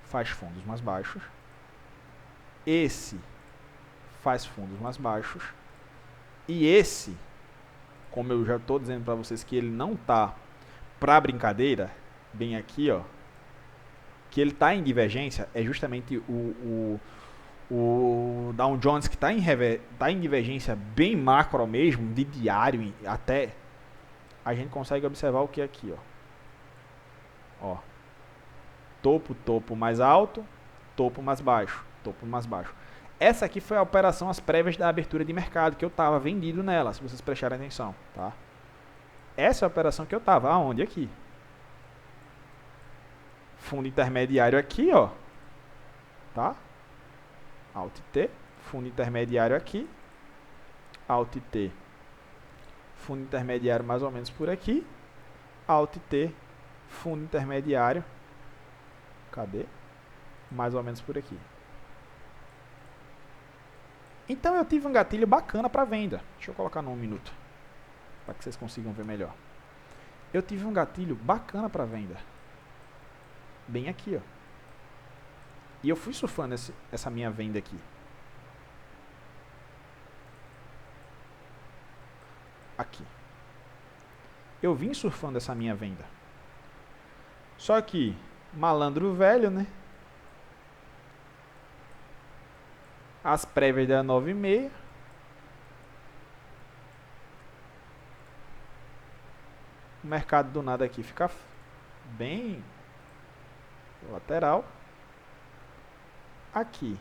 faz fundos mais baixos, esse faz fundos mais baixos e esse, como eu já estou dizendo para vocês que ele não está para brincadeira, bem aqui, ó, que ele está em divergência, é justamente o Dow Jones que está em divergência bem macro mesmo, de diário até, a gente consegue observar o que aqui, ó. Topo, topo mais alto, topo mais baixo, topo mais baixo. Essa aqui foi a operação às prévias da abertura de mercado, que eu estava vendido nela, se vocês prestarem atenção, tá? Essa é a operação que eu estava, aonde? Aqui. Fundo intermediário aqui, ó, tá? Alt T, fundo intermediário aqui, Alt T, fundo intermediário mais ou menos por aqui, Alt T, fundo intermediário, cadê? Mais ou menos por aqui. Então eu tive um gatilho bacana para venda. Deixa eu colocar no 1 minuto, para que vocês consigam ver melhor. Eu tive um gatilho bacana para venda. Bem aqui, ó. E eu fui surfando essa minha venda aqui. Aqui. Eu vim surfando essa minha venda. Só que, malandro velho, né? As prévias da 9,6. O mercado do nada aqui fica bem lateral. Aqui,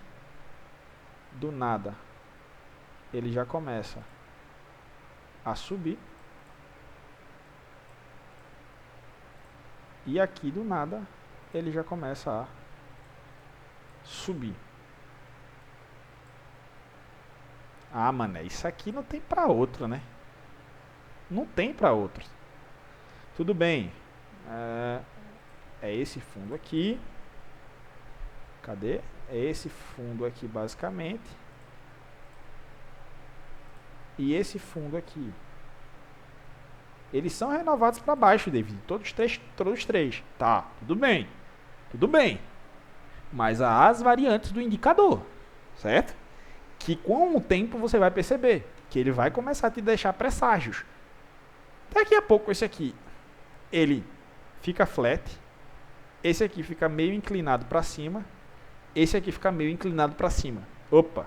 do nada, ele já começa a subir. E aqui, do nada, ele já começa a subir. Ah, mané, isso aqui não tem pra outro, né? Não tem pra outro. Tudo bem. É esse fundo aqui. Cadê? É esse fundo aqui, basicamente. E esse fundo aqui. Eles são renovados para baixo, David. Todos três. Tá, tudo bem. Tudo bem. Mas há as variantes do indicador, certo? Que com o tempo você vai perceber que ele vai começar a te deixar presságios. Daqui a pouco esse aqui, ele fica flat. Esse aqui fica meio inclinado para cima. Esse aqui fica meio inclinado para cima. Opa!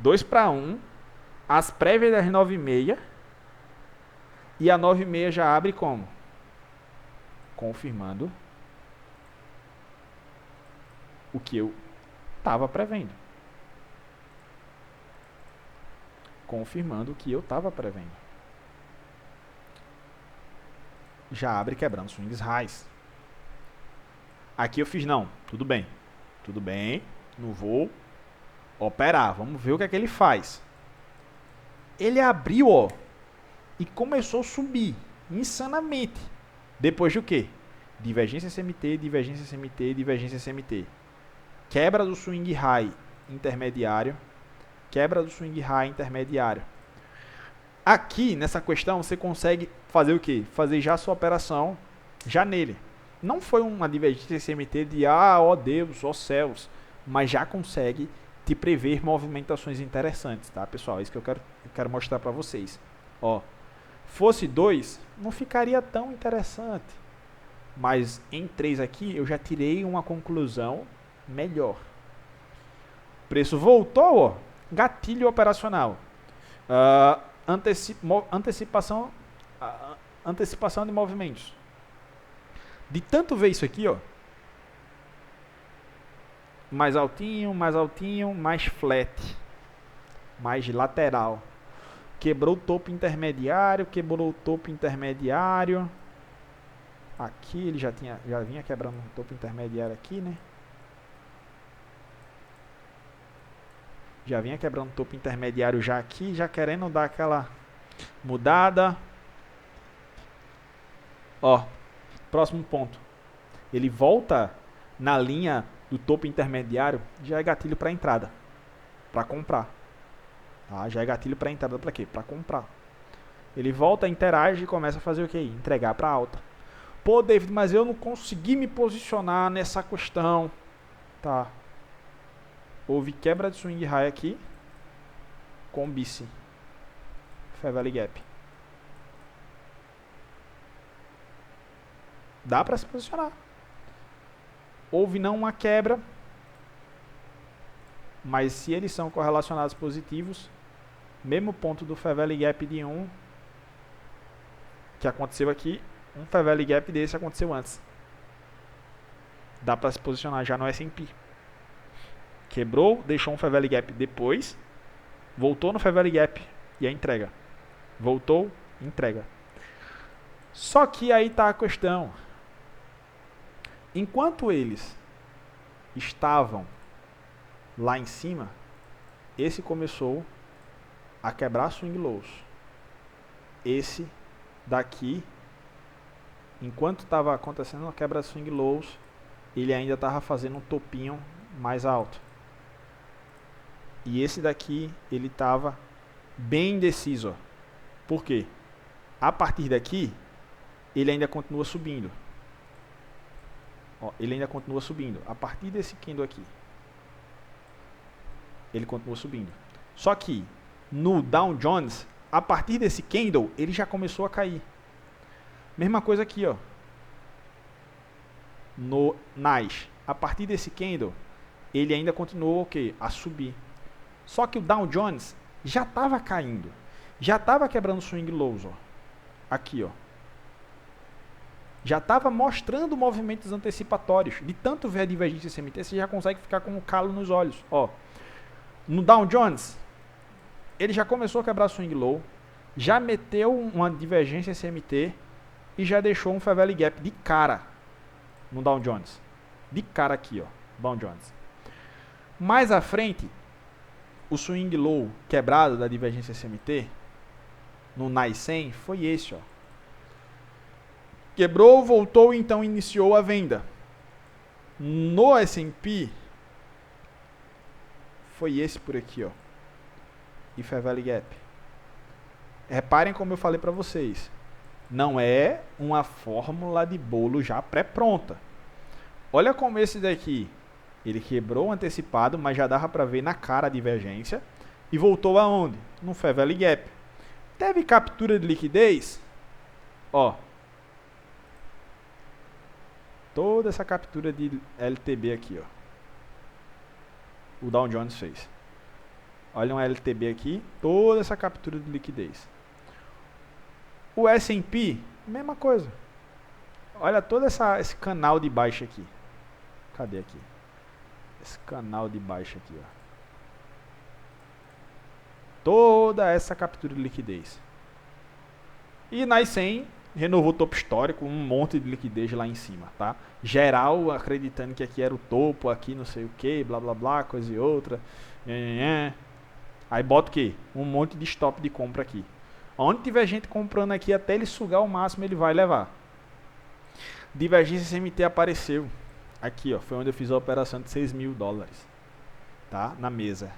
2-1. As prévias das 9,6. E a 9,6 já abre como? Confirmando o que eu estava prevendo. Confirmando o que eu estava prevendo. Já abre quebrando swings highs. Aqui eu fiz não. Tudo bem. Tudo bem. Não vou operar. Vamos ver o que é que ele faz. Ele abriu, ó. E começou a subir insanamente. Depois de o quê? Divergência SMT, divergência SMT, divergência SMT. Quebra do swing high intermediário. Quebra do swing high intermediário. Aqui, nessa questão, você consegue fazer o quê? Fazer já a sua operação, já nele. Não foi uma divergência SMT de, ó Deus, ó céus. Mas já consegue te prever movimentações interessantes, tá, pessoal? É isso que eu quero mostrar para vocês. Ó. Fosse 2, não ficaria tão interessante. Mas em 3 aqui, eu já tirei uma conclusão melhor. O preço voltou, ó. Gatilho operacional. Antecipação de movimentos. De tanto ver isso aqui, ó. Mais altinho, mais flat. Mais lateral. Quebrou o topo intermediário, Aqui ele já vinha quebrando o topo intermediário aqui, né? Já vinha quebrando o topo intermediário já aqui, já querendo dar aquela mudada. Ó, próximo ponto. Ele volta na linha do topo intermediário, já é gatilho para entrada, para comprar. Tá? Já é gatilho para entrada para quê? Para comprar. Ele volta, interage e começa a fazer o quê? Entregar para alta. Pô, David, mas eu não consegui me posicionar nessa questão. Tá. Houve quebra de swing high aqui com BC. Fair Value Gap. Dá para se posicionar. Houve não uma quebra, mas se eles são correlacionados positivos, mesmo ponto do Fair Value Gap de 1, que aconteceu aqui, um Fair Value Gap desse aconteceu antes. Dá para se posicionar já no S&P. Quebrou, deixou um Fair Value Gap depois, voltou no Fair Value Gap e a entrega. Voltou, entrega. Só que aí está a questão. Enquanto eles estavam lá em cima, esse começou a quebrar swing lows. Esse daqui, enquanto estava acontecendo a quebra de swing lows, ele ainda estava fazendo um topinho mais alto. E esse daqui, ele estava bem indeciso. Ó. Por quê? A partir daqui, ele ainda continua subindo. Ó, ele ainda continua subindo. A partir desse candle aqui, ele continua subindo. Só que no Dow Jones, a partir desse candle, ele já começou a cair. Mesma coisa aqui, ó. No Nas, a partir desse candle, ele ainda continuou o quê? A subir. Só que o Dow Jones já estava caindo. Já estava quebrando swing lows, ó. Aqui, ó. Já estava mostrando movimentos antecipatórios. De tanto ver a divergência CMT, você já consegue ficar com um calo nos olhos, ó. No Dow Jones, ele já começou a quebrar swing low, já meteu uma divergência CMT e já deixou um Fair Value Gap de cara no Dow Jones. De cara aqui, ó, Dow Jones. Mais à frente, o swing low quebrado da divergência CMT no Nas 100 foi esse, ó. Quebrou, voltou, então iniciou a venda. No S&P foi esse por aqui, ó. E Fair Value Gap. Reparem como eu falei para vocês. Não é uma fórmula de bolo já pré-pronta. Olha como esse daqui, ele quebrou antecipado, mas já dava para ver na cara a divergência. E voltou aonde? No Fair Value Gap. Teve captura de liquidez? Ó. Toda essa captura de LTB aqui, ó. O Dow Jones fez. Olha um LTB aqui, toda essa captura de liquidez. O S&P, mesma coisa. Olha todo esse canal de baixa aqui. Cadê aqui? Esse canal de baixa aqui, ó. Toda essa captura de liquidez. E Nas 100 renovou o topo histórico, um monte de liquidez lá em cima, tá? Geral acreditando que aqui era o topo, aqui não sei o que, blá blá blá, coisa e outra. Aí bota o que? Um monte de stop de compra aqui. Onde tiver gente comprando aqui, até ele sugar o máximo, ele vai levar. Divergência CMT apareceu. Aqui, ó, foi onde eu fiz a operação de $6.000, tá? Na mesa.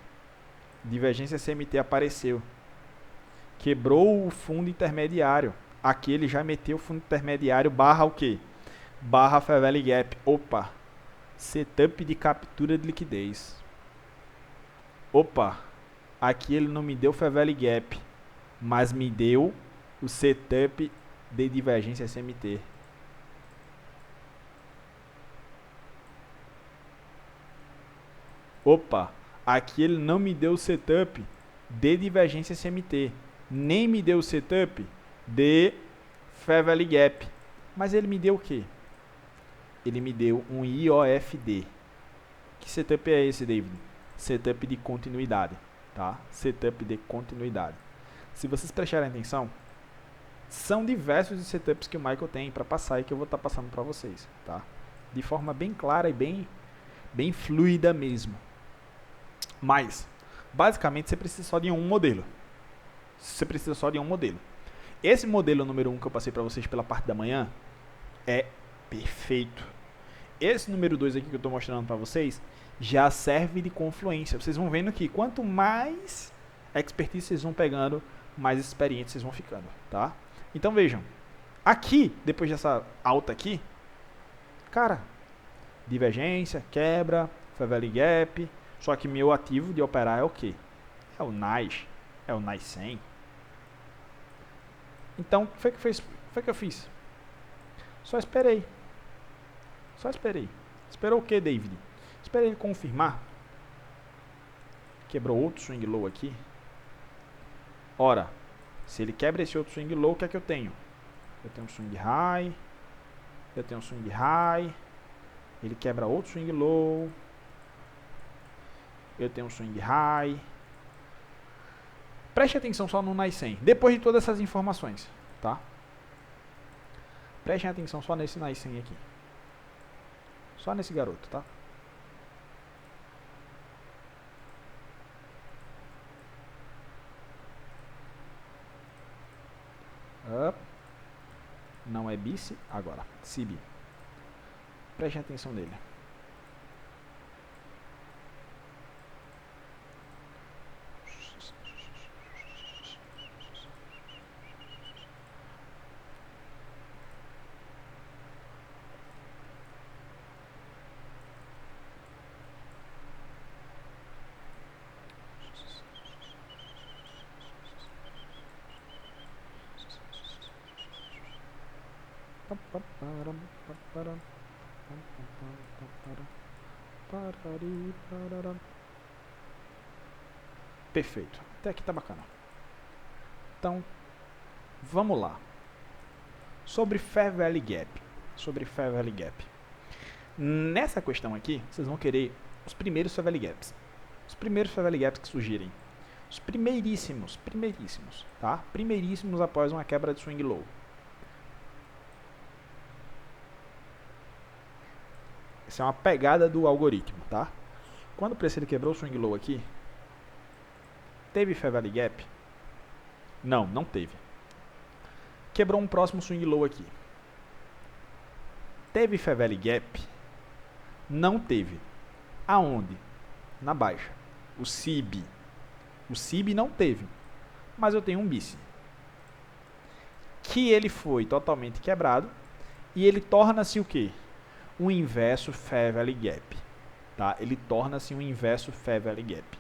Divergência CMT apareceu. Quebrou o fundo intermediário. Aqui ele já meteu o fundo intermediário barra o quê? Barra Fair Value Gap. Opa. Setup de captura de liquidez. Opa. Aqui ele não me deu Fair Value Gap, mas me deu o setup de divergência CMT. Opa. Aqui ele não me deu o setup de divergência CMT. Nem me deu o setup de Fair Value Gap. Mas ele me deu o quê? Ele me deu um IOFD. Que setup é esse, David? Setup de continuidade, tá? Setup de continuidade. Se vocês prestarem atenção, são diversos os setups que o Michael tem para passar e que eu vou estar passando para vocês, tá? De forma bem clara e bem fluida mesmo. Mas, basicamente, você precisa só de um modelo. Você precisa só de um modelo. Esse modelo número 1 que eu passei para vocês pela parte da manhã é perfeito. Esse número 2 aqui que eu estou mostrando para vocês já serve de confluência. Vocês vão vendo que quanto mais expertise vocês vão pegando, mais experientes vocês vão ficando, tá? Então vejam, aqui, depois dessa alta aqui, cara, divergência, quebra, Fair Value Gap, só que meu ativo de operar é o quê? É o Nas, é o Nas 100. Então, o que eu fiz? Só esperei. Só esperei. Esperou o que, David? Esperei ele confirmar. Quebrou outro swing low aqui. Ora, se ele quebra esse outro swing low, o que é que eu tenho? Eu tenho um swing high. Eu tenho um swing high. Ele quebra outro swing low. Eu tenho um swing high. Preste atenção só no nice 100. Depois de todas essas informações, tá? Prestem atenção só nesse nice 100 aqui. Só nesse garoto, tá? Up. Não é bice, agora. CB. Prestem atenção nele. Perfeito. Até aqui tá bacana. Então, vamos lá. Sobre Fair Value Gap. Nessa questão aqui, vocês vão querer os primeiros Fair Value Gaps. Os primeiros Fair Value Gaps que surgirem. Os primeiríssimos, tá? Primeiríssimos após uma quebra de swing low. Essa é uma pegada do algoritmo, tá? Quando o preço ele quebrou o swing low aqui, teve Fair Value Gap? Não, não teve. Quebrou um próximo swing low aqui. Teve Fair Value Gap? Não teve. Aonde? Na baixa. O CIB. O CIB não teve. Mas eu tenho um bice. Que ele foi totalmente quebrado. E ele torna-se o quê? Um inverso Fair Value Gap. Tá? Ele torna-se um inverso Fair Value Gap.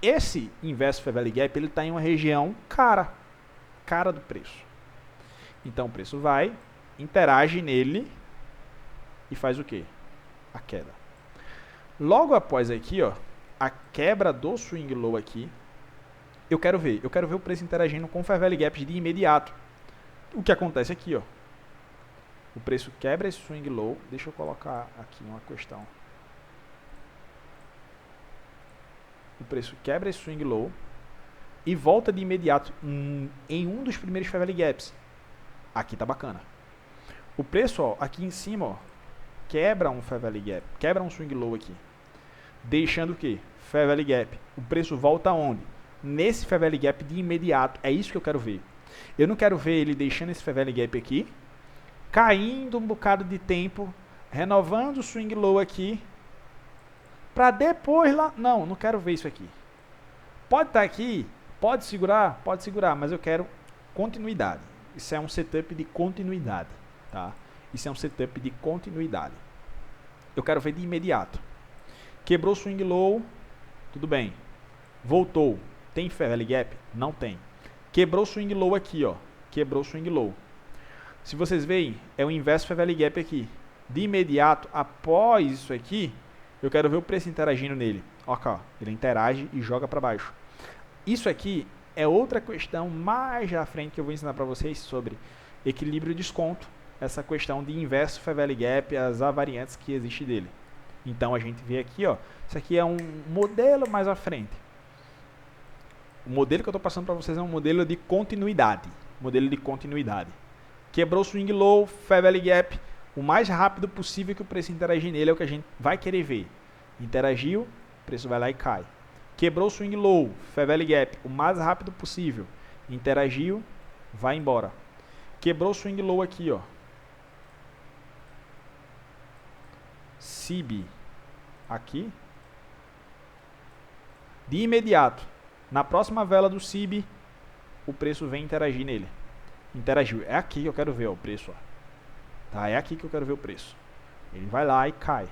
Esse inverso Fair Value Gap, ele está em uma região cara do preço. Então o preço vai, interage nele e faz o quê? A queda. Logo após aqui, ó, a quebra do swing low aqui, eu quero ver o preço interagindo com o Fair Value Gap de imediato. O que acontece aqui, ó? O preço quebra esse swing low. Deixa eu colocar aqui uma questão. O preço quebra esse swing low e volta de imediato em um dos primeiros Fair Value Gaps. Aqui tá bacana. O preço, ó, aqui em cima, ó, quebra um Fair Value Gap, quebra um swing low aqui, deixando o quê? Fair Value Gap. O preço volta aonde? Nesse Fair Value Gap de imediato. É isso que eu quero ver. Eu não quero ver ele deixando esse Fair Value Gap aqui, caindo um bocado de tempo, renovando o swing low aqui, para depois lá... Não quero ver isso aqui. Pode estar aqui, pode segurar, mas eu quero continuidade. Isso é um setup de continuidade, tá? Isso é um setup de continuidade. Eu quero ver de imediato. Quebrou o swing low, tudo bem. Voltou. Tem Fair Value Gap? Não tem. Quebrou o swing low aqui, ó. Quebrou o swing low. Se vocês veem, é o inverso Fair Value Gap aqui. De imediato, após isso aqui, eu quero ver o preço interagindo nele. Ó, ele interage e joga para baixo. Isso aqui é outra questão mais à frente que eu vou ensinar para vocês sobre equilíbrio e desconto. Essa questão de inverso Fair Value Gap, as avariantes que existe dele. Então a gente vê aqui, ó, isso aqui é um modelo mais à frente. O modelo que eu estou passando para vocês é um modelo de continuidade. Quebrou o swing low, Fair Value Gap, o mais rápido possível que o preço interagir nele é o que a gente vai querer ver. Interagiu, o preço vai lá e cai. Quebrou o swing low, Fair Value Gap, o mais rápido possível. Interagiu, vai embora. Quebrou o swing low aqui, ó. CB aqui. De imediato, na próxima vela do CB, o preço vem interagir nele. Interagiu. É aqui que eu quero ver, ó, o preço, ó. Tá, é aqui que eu quero ver o preço. Ele vai lá e cai.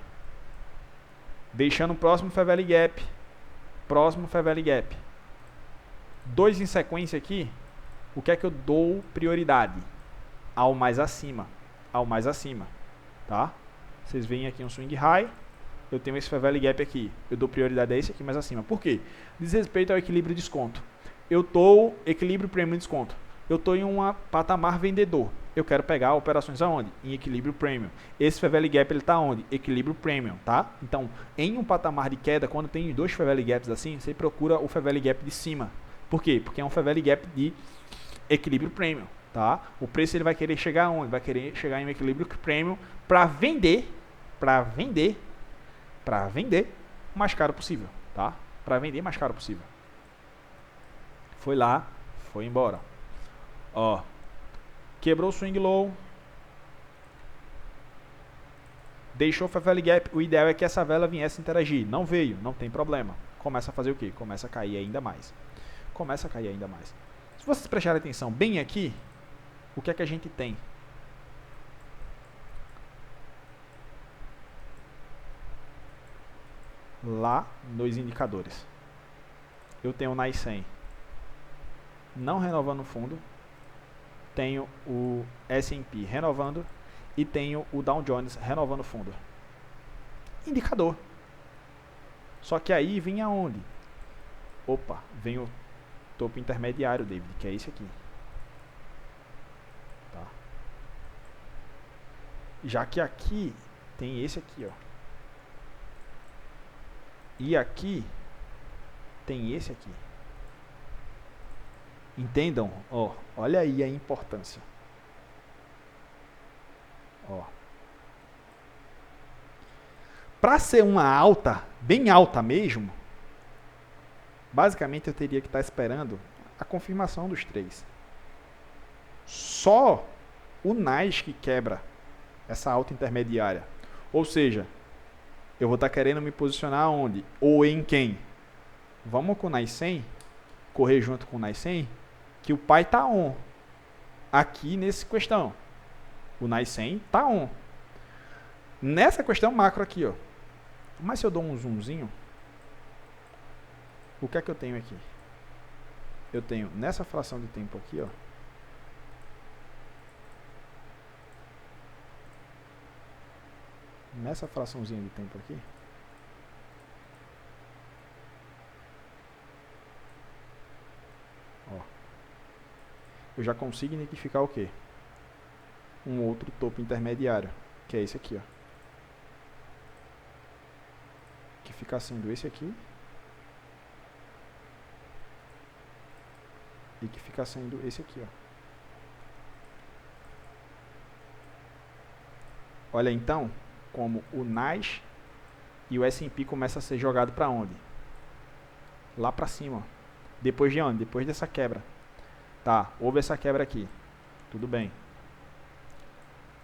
Deixando o próximo Fair Value Gap. Próximo Fair Value Gap. Dois em sequência aqui. O que é que eu dou prioridade? Ao mais acima. Tá? Vocês veem aqui um swing high. Eu tenho esse Fair Value Gap aqui. Eu dou prioridade a esse aqui mais acima. Por quê? Diz respeito ao equilíbrio e desconto. Eu estou equilíbrio, prêmio e desconto. Eu estou em um patamar vendedor. eu quero pegar operações aonde? Em equilíbrio premium. Esse fair value gap ele está onde? Equilíbrio premium, tá? Então, em um patamar de queda, quando tem dois fair value gaps assim, você procura o fair value gap de cima. Por quê? Porque é um fair value gap de equilíbrio premium, tá? O preço ele vai querer chegar aonde? Vai querer chegar em um equilíbrio premium para vender o mais caro possível, tá? Para vender o mais caro possível. Foi lá, foi embora. Ó, quebrou o swing low, deixou o fair value gap. O ideal é que essa vela viesse interagir. Não veio, não tem problema. Começa a fazer o quê? Começa a cair ainda mais. Começa a cair ainda mais. Se vocês prestarem atenção bem aqui, o que é que a gente tem? Lá nos indicadores, eu tenho o NICE 100 não renovando o fundo, tenho o S&P renovando e tenho o Dow Jones renovando o fundo. Indicador. Só que aí vem aonde? Opa, vem o topo intermediário, David, que é esse aqui. Tá. Já que aqui tem esse aqui, ó. E aqui tem esse aqui. Entendam? Ó, olha aí a importância. Ó. Para ser uma alta, bem alta mesmo, basicamente eu teria que estar esperando a confirmação dos três. Só o NICE que quebra essa alta intermediária. Ou seja, eu vou estar querendo me posicionar onde? Ou em quem? Vamos com o NICE 100, correr junto com o NICE 100, que o pai está on. Aqui nesse questão. O NICE 100 está on. Nessa questão macro aqui, ó. Mas se eu dou um zoomzinho, o que é que eu tenho aqui? Eu tenho nessa fração de tempo aqui, ó. Nessa fraçãozinha de tempo aqui, ó, eu já consigo identificar o quê? Um outro topo intermediário, que é esse aqui, ó, que fica sendo esse aqui e que fica sendo esse aqui, ó. Olha então como o NICE e o S&P começa a ser jogado para onde? Lá para cima. Depois de onde? Depois dessa quebra. Tá, houve essa quebra aqui. Tudo bem.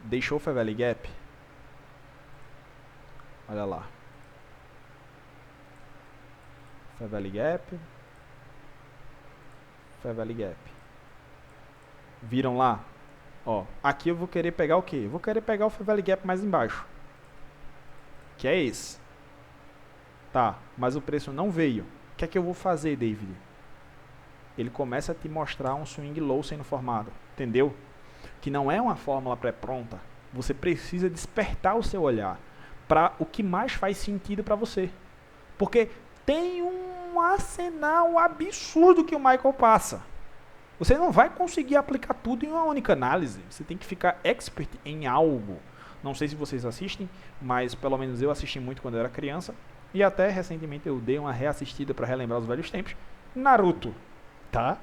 Deixou o fair value gap. Olha lá. Fair value gap. Fair value gap. Viram lá? Ó, aqui eu vou querer pegar o quê? Vou querer pegar o fair value gap mais embaixo, que é esse. Tá, mas o preço não veio. O que é que eu vou fazer, David? Ele começa a te mostrar um swing low sendo formado. Entendeu? Que não é uma fórmula pré-pronta. Você precisa despertar o seu olhar para o que mais faz sentido para você. Porque tem um arsenal absurdo que o Michael passa. Você não vai conseguir aplicar tudo em uma única análise. Você tem que ficar expert em algo. Não sei se vocês assistem, mas pelo menos eu assisti muito quando eu era criança. E até recentemente eu dei uma reassistida para relembrar os velhos tempos. Naruto, tá?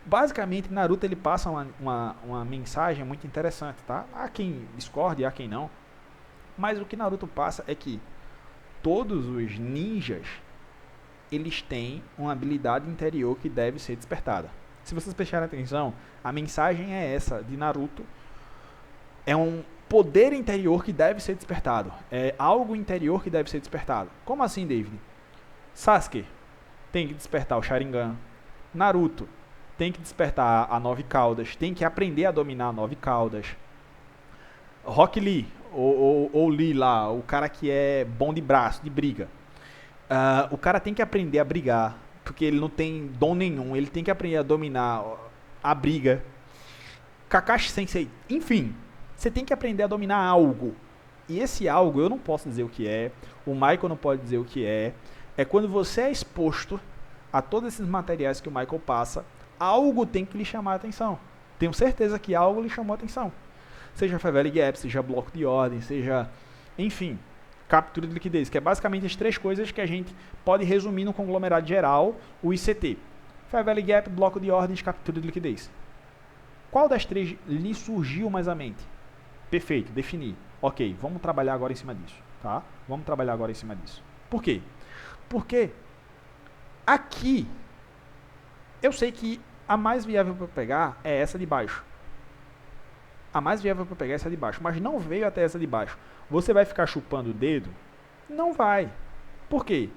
Basicamente, Naruto ele passa uma mensagem muito interessante, tá? Há quem discorde, há quem não. Mas o que Naruto passa é que todos os ninjas, eles têm uma habilidade interior que deve ser despertada. Se vocês prestarem atenção, a mensagem é essa de Naruto. É um poder interior que deve ser despertado. É algo interior que deve ser despertado. Como assim, David? Sasuke tem que despertar o Sharingan. Naruto tem que despertar a 9 caudas. Tem que aprender a dominar a 9 caudas. Rock Lee, ou Lee lá, o cara que é bom de braço, de briga. O cara tem que aprender a brigar, porque ele não tem dom nenhum. Ele tem que aprender a dominar a briga. Kakashi Sensei, enfim. Você tem que aprender a dominar algo. E esse algo eu não posso dizer o que é. O Michael não pode dizer o que é. É quando você é exposto a todos esses materiais que o Michael passa, algo tem que lhe chamar a atenção. Tenho certeza que algo lhe chamou a atenção. Seja Fair Value Gap, seja bloco de ordem, seja, enfim, captura de liquidez, que é basicamente as três coisas que a gente pode resumir no conglomerado geral, o ICT. Fair Value Gap, bloco de ordens, captura de liquidez. Qual das três lhe surgiu mais à mente? Perfeito, definir. Ok, vamos trabalhar agora em cima disso, tá? Vamos trabalhar agora em cima disso. Por quê? Porque aqui, eu sei que a mais viável para pegar é essa de baixo. A mais viável para pegar é essa de baixo, mas não veio até essa de baixo. Você vai ficar chupando o dedo? Não vai. Por quê?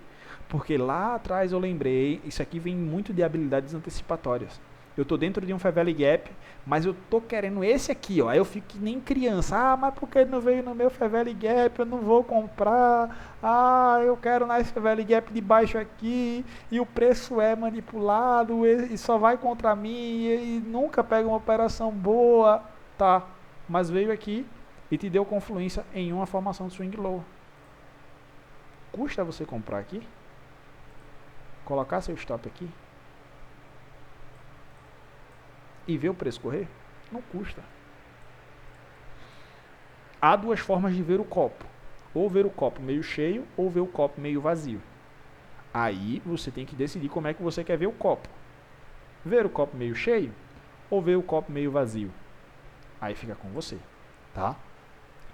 Porque lá atrás eu lembrei, isso aqui vem muito de habilidades antecipatórias. Eu estou dentro de um Fair Value Gap, mas eu estou querendo esse aqui, ó. Aí eu fico que nem criança. Ah, mas por que ele não veio no meu Fair Value Gap? Eu não vou comprar. Ah, eu quero nesse Fair Value Gap de baixo aqui. E o preço é manipulado e só vai contra mim e nunca pega uma operação boa. Tá, mas veio aqui e te deu confluência em uma formação de swing low. Custa você comprar aqui? Colocar seu stop aqui? E ver o preço correr? Não custa. Há duas formas de ver o copo. Ou ver o copo meio cheio, ou ver o copo meio vazio. Aí você tem que decidir como é que você quer ver o copo. Ver o copo meio cheio, ou ver o copo meio vazio. Aí fica com você, tá?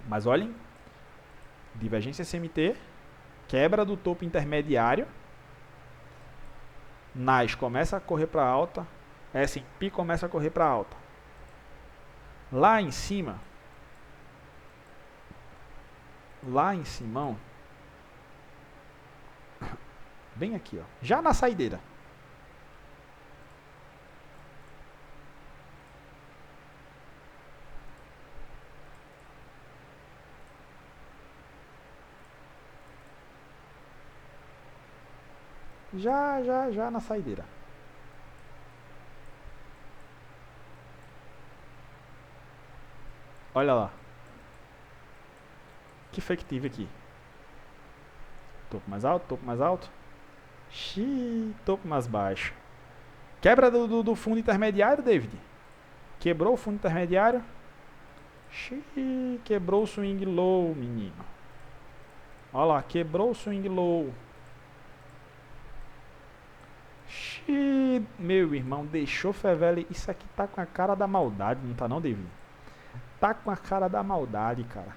Mas olhem, divergência SMT, quebra do topo intermediário, NAS começa a correr para alta, S&P começa a correr para alta. Lá em cima, bem aqui, ó, já na saideira. Já na saideira. Olha lá. Que foi que tive aqui? Topo mais alto, topo mais alto. Xiii, topo mais baixo. Quebra do fundo intermediário, David. Quebrou o fundo intermediário. Xiii, quebrou o swing low, menino. Olha lá, quebrou o swing low. Xiii, meu irmão, deixou Fair Value. Isso aqui tá com a cara da maldade, não tá não, David? Tá com a cara da maldade, cara.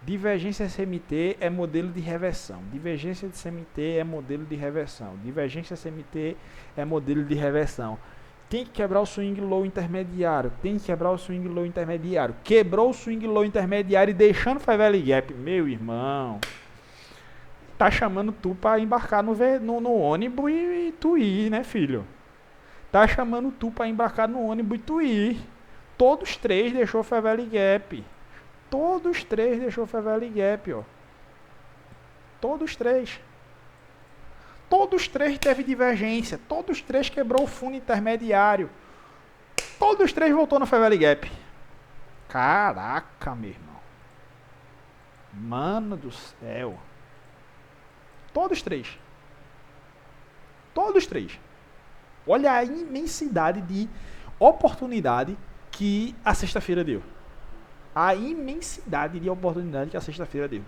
Divergência SMT é modelo de reversão. Divergência de SMT é modelo de reversão. Divergência SMT é modelo de reversão. Tem que quebrar o swing low intermediário. Tem que quebrar o swing low intermediário. Quebrou o swing low intermediário e deixando o Fair Value Gap. Meu irmão, tá chamando tu para embarcar no ônibus e tu ir, né, filho? Tá chamando tu para embarcar no ônibus e tu ir. Todos três deixou o Fair Value Gap. Todos três deixou o Fair Value Gap, ó. Todos três. Todos três teve divergência. Todos três quebrou o fundo intermediário. Todos três voltou no Fair Value Gap. Caraca, meu irmão. Mano do céu. Todos três. Todos três. Olha a imensidade de oportunidade que a sexta-feira deu. A imensidade de oportunidade que a sexta-feira deu.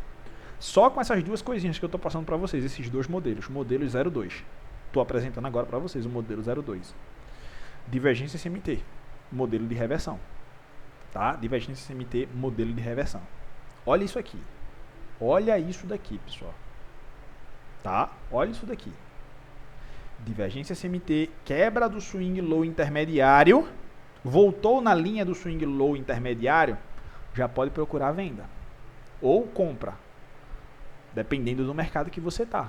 Só com essas duas coisinhas que eu estou passando para vocês, esses dois modelos, modelo 02. Estou apresentando agora para vocês o modelo 02. Divergência SMT, modelo de reversão. Tá? Divergência SMT, modelo de reversão. Olha isso aqui. Olha isso daqui, pessoal. Tá? Olha isso daqui. Divergência SMT, quebra do swing low intermediário, voltou na linha do swing low intermediário, já pode procurar a venda ou compra, dependendo do mercado que você tá.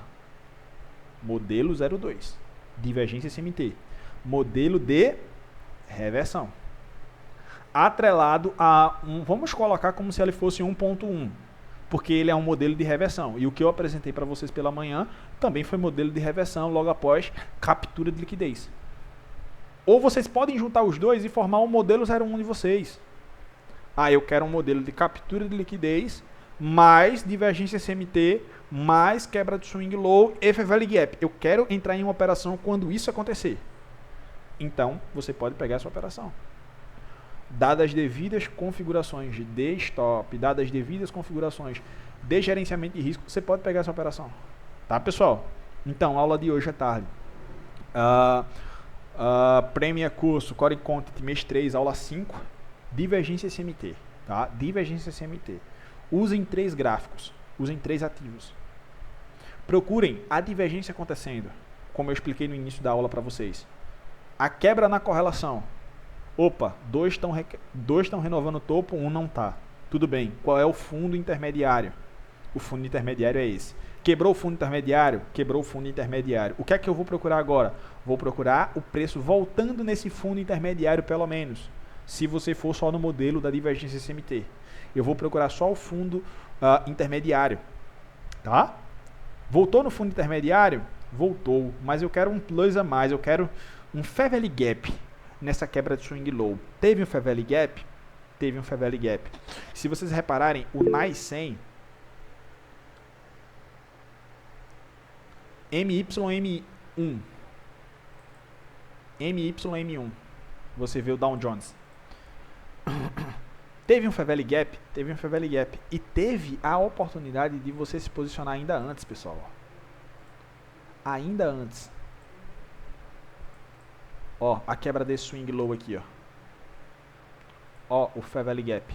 Modelo 02, divergência SMT, modelo de reversão, atrelado a vamos colocar como se ele fosse 1.1, porque ele é um modelo de reversão, e o que eu apresentei para vocês pela manhã também foi modelo de reversão logo após captura de liquidez. Ou vocês podem juntar os dois e formar um modelo 01 de vocês. Ah, eu quero um modelo de captura de liquidez, mais divergência SMT, mais quebra de swing low e Fair Value Gap. Eu quero entrar em uma operação quando isso acontecer. Então, você pode pegar essa operação. dadas as devidas configurações de stop, dadas as devidas configurações de gerenciamento de risco, você pode pegar essa operação. Tá, pessoal? Então, aula de hoje à tarde. Premier Curso, Core Content, mês 3, aula 5, divergência CMT. Tá? Divergência CMT. Usem 3 gráficos, usem 3 ativos. Procurem a divergência acontecendo, como eu expliquei no início da aula para vocês. A quebra na correlação. Opa, 2 estão renovando o topo, 1 não está. Tudo bem, qual é o fundo intermediário? O fundo intermediário é esse. Quebrou o fundo intermediário? Quebrou o fundo intermediário. O que é que eu vou procurar agora? Vou procurar o preço voltando nesse fundo intermediário, pelo menos. Se você for só no modelo da divergência CMT. Eu vou procurar só o fundo intermediário. Tá? Voltou no fundo intermediário? Voltou. Mas eu quero um plus a mais. Eu quero um Fair Value Gap nessa quebra de swing low. Teve um Fair Value Gap? Teve um Fair Value Gap. Se vocês repararem, o NAI 100... MYM1. MYM1. Você vê o Dow Jones. Teve um Fair Value Gap? Teve um Fair Value Gap. E teve a oportunidade de você se posicionar ainda antes, pessoal. Ainda antes. Ó, a quebra desse swing low aqui, ó. Ó, o Fair Value Gap.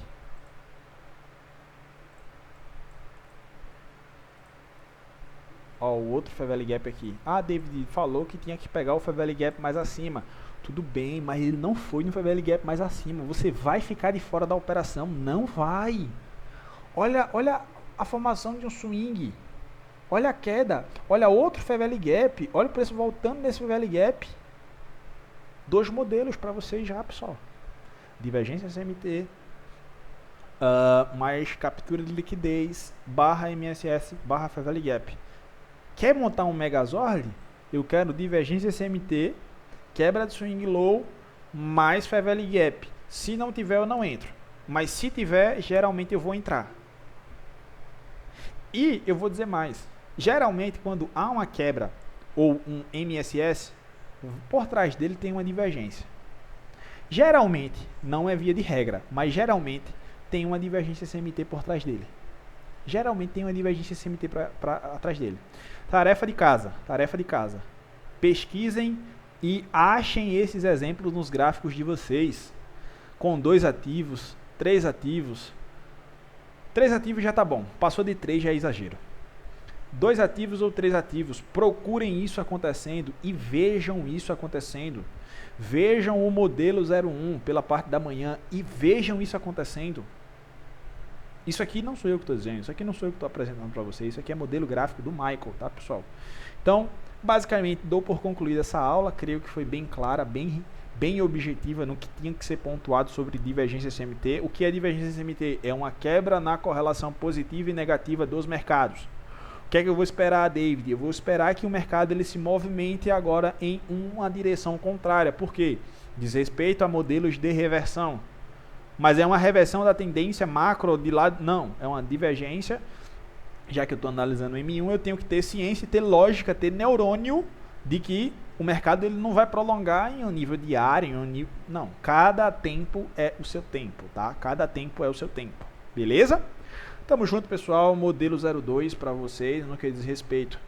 Ó, o outro Fair Value Gap aqui. Ah, David falou que tinha que pegar o Fair Value Gap mais acima. Tudo bem, mas ele não foi no Fair Value Gap mais acima. Você vai ficar de fora da operação? Não vai. Olha a formação de um swing. Olha a queda. Olha outro Fair Value Gap. Olha o preço voltando nesse Fair Value Gap. 2 modelos para vocês já, pessoal. Divergência CMT. Mais captura de liquidez. Barra MSS. Barra Fair Value Gap. Quer montar um Megazord? Eu quero divergência CMT, quebra de swing low, mais Fair Value Gap. Se não tiver, eu não entro. Mas se tiver, geralmente eu vou entrar. E eu vou dizer mais. Geralmente, quando há uma quebra ou um MSS, por trás dele tem uma divergência. Geralmente, não é via de regra, mas geralmente tem uma divergência CMT por trás dele. Geralmente tem uma divergência CMT atrás dele. Tarefa de casa. Pesquisem e achem esses exemplos nos gráficos de vocês. Com 2 ativos, 3 ativos. 3 ativos já tá bom. Passou de 3 já é exagero. 2 ativos ou 3 ativos. Procurem isso acontecendo e vejam isso acontecendo. Vejam o modelo 01 pela parte da manhã e vejam isso acontecendo. Isso aqui não sou eu que estou dizendo, isso aqui não sou eu que estou apresentando para vocês, isso aqui é modelo gráfico do Michael, tá, pessoal? Então, basicamente, dou por concluída essa aula, creio que foi bem clara, bem objetiva no que tinha que ser pontuado sobre divergência CMT. O que é divergência CMT? É uma quebra na correlação positiva e negativa dos mercados. O que é que eu vou esperar, David? Eu vou esperar que o mercado ele se movimente agora em uma direção contrária. Por quê? Diz respeito a modelos de reversão. Mas é uma reversão da tendência macro de lado? Não, é uma divergência. Já que eu estou analisando o M1, eu tenho que ter ciência, ter lógica, ter neurônio de que o mercado ele não vai prolongar em um nível diário, em um nível... Não, cada tempo é o seu tempo, tá? Cada tempo é o seu tempo, beleza? Tamo junto, pessoal. Modelo 02 para vocês, no que diz respeito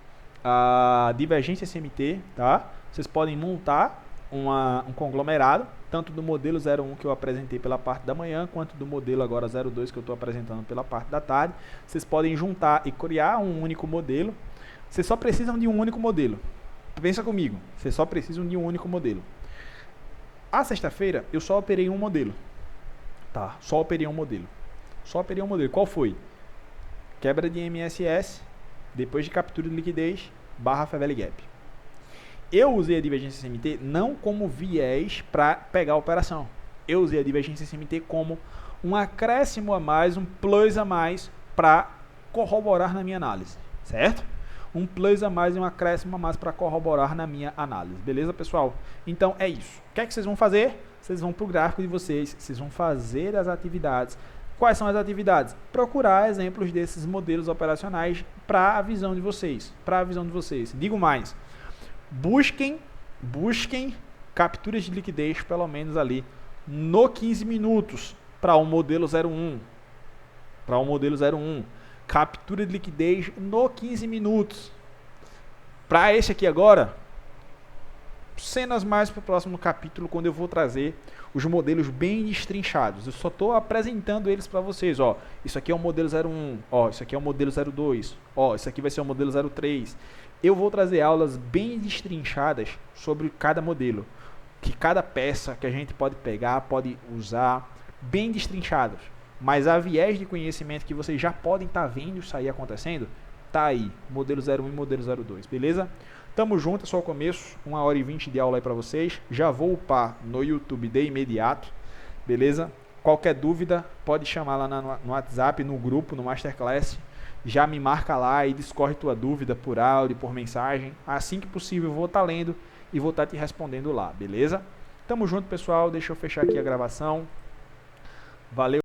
à divergência CMT, tá? Vocês podem montar um conglomerado, tanto do modelo 01 que eu apresentei pela parte da manhã, quanto do modelo agora 02 que eu estou apresentando pela parte da tarde. Vocês podem juntar e criar um único modelo. Vocês só precisam de um único modelo. Pensa comigo, vocês só precisam de um único modelo. A sexta-feira eu só operei um modelo. Tá, só operei um modelo. Qual foi? Quebra de MSS, depois de captura de liquidez, barra Fair Value Gap. Eu usei a divergência CMT não como viés para pegar a operação. Eu usei a divergência CMT como um acréscimo a mais, um plus a mais para corroborar na minha análise, certo? Um plus a mais e um acréscimo a mais para corroborar na minha análise. Beleza, pessoal? Então é isso. O que é que vocês vão fazer? Vocês vão para o gráfico de vocês, vocês vão fazer as atividades. Quais são as atividades? Procurar exemplos desses modelos operacionais para a visão de vocês. Digo mais. Busquem capturas de liquidez, pelo menos ali no 15 minutos para o modelo 01. Para o modelo 01. Captura de liquidez no 15 minutos. Para esse aqui agora, cenas mais para o próximo capítulo, quando eu vou trazer os modelos bem destrinchados. Eu só estou apresentando eles para vocês. Ó, isso aqui é o modelo 01, ó, isso aqui é o modelo 02, ó, isso aqui vai ser o modelo 03. Eu vou trazer aulas bem destrinchadas sobre cada modelo, que cada peça que a gente pode pegar, pode usar, bem destrinchadas. Mas a viés de conhecimento que vocês já podem estar vendo isso aí acontecendo, tá aí, modelo 01 e modelo 02, beleza? Tamo junto, é só o começo, 1h20 de aula aí para vocês. Já vou upar no YouTube de imediato, beleza? Qualquer dúvida, pode chamar lá no WhatsApp, no grupo, no Masterclass. Já me marca lá e discorre tua dúvida por áudio, por mensagem. Assim que possível eu vou estar lendo e vou estar te respondendo lá, beleza? Tamo junto, pessoal. Deixa eu fechar aqui a gravação. Valeu.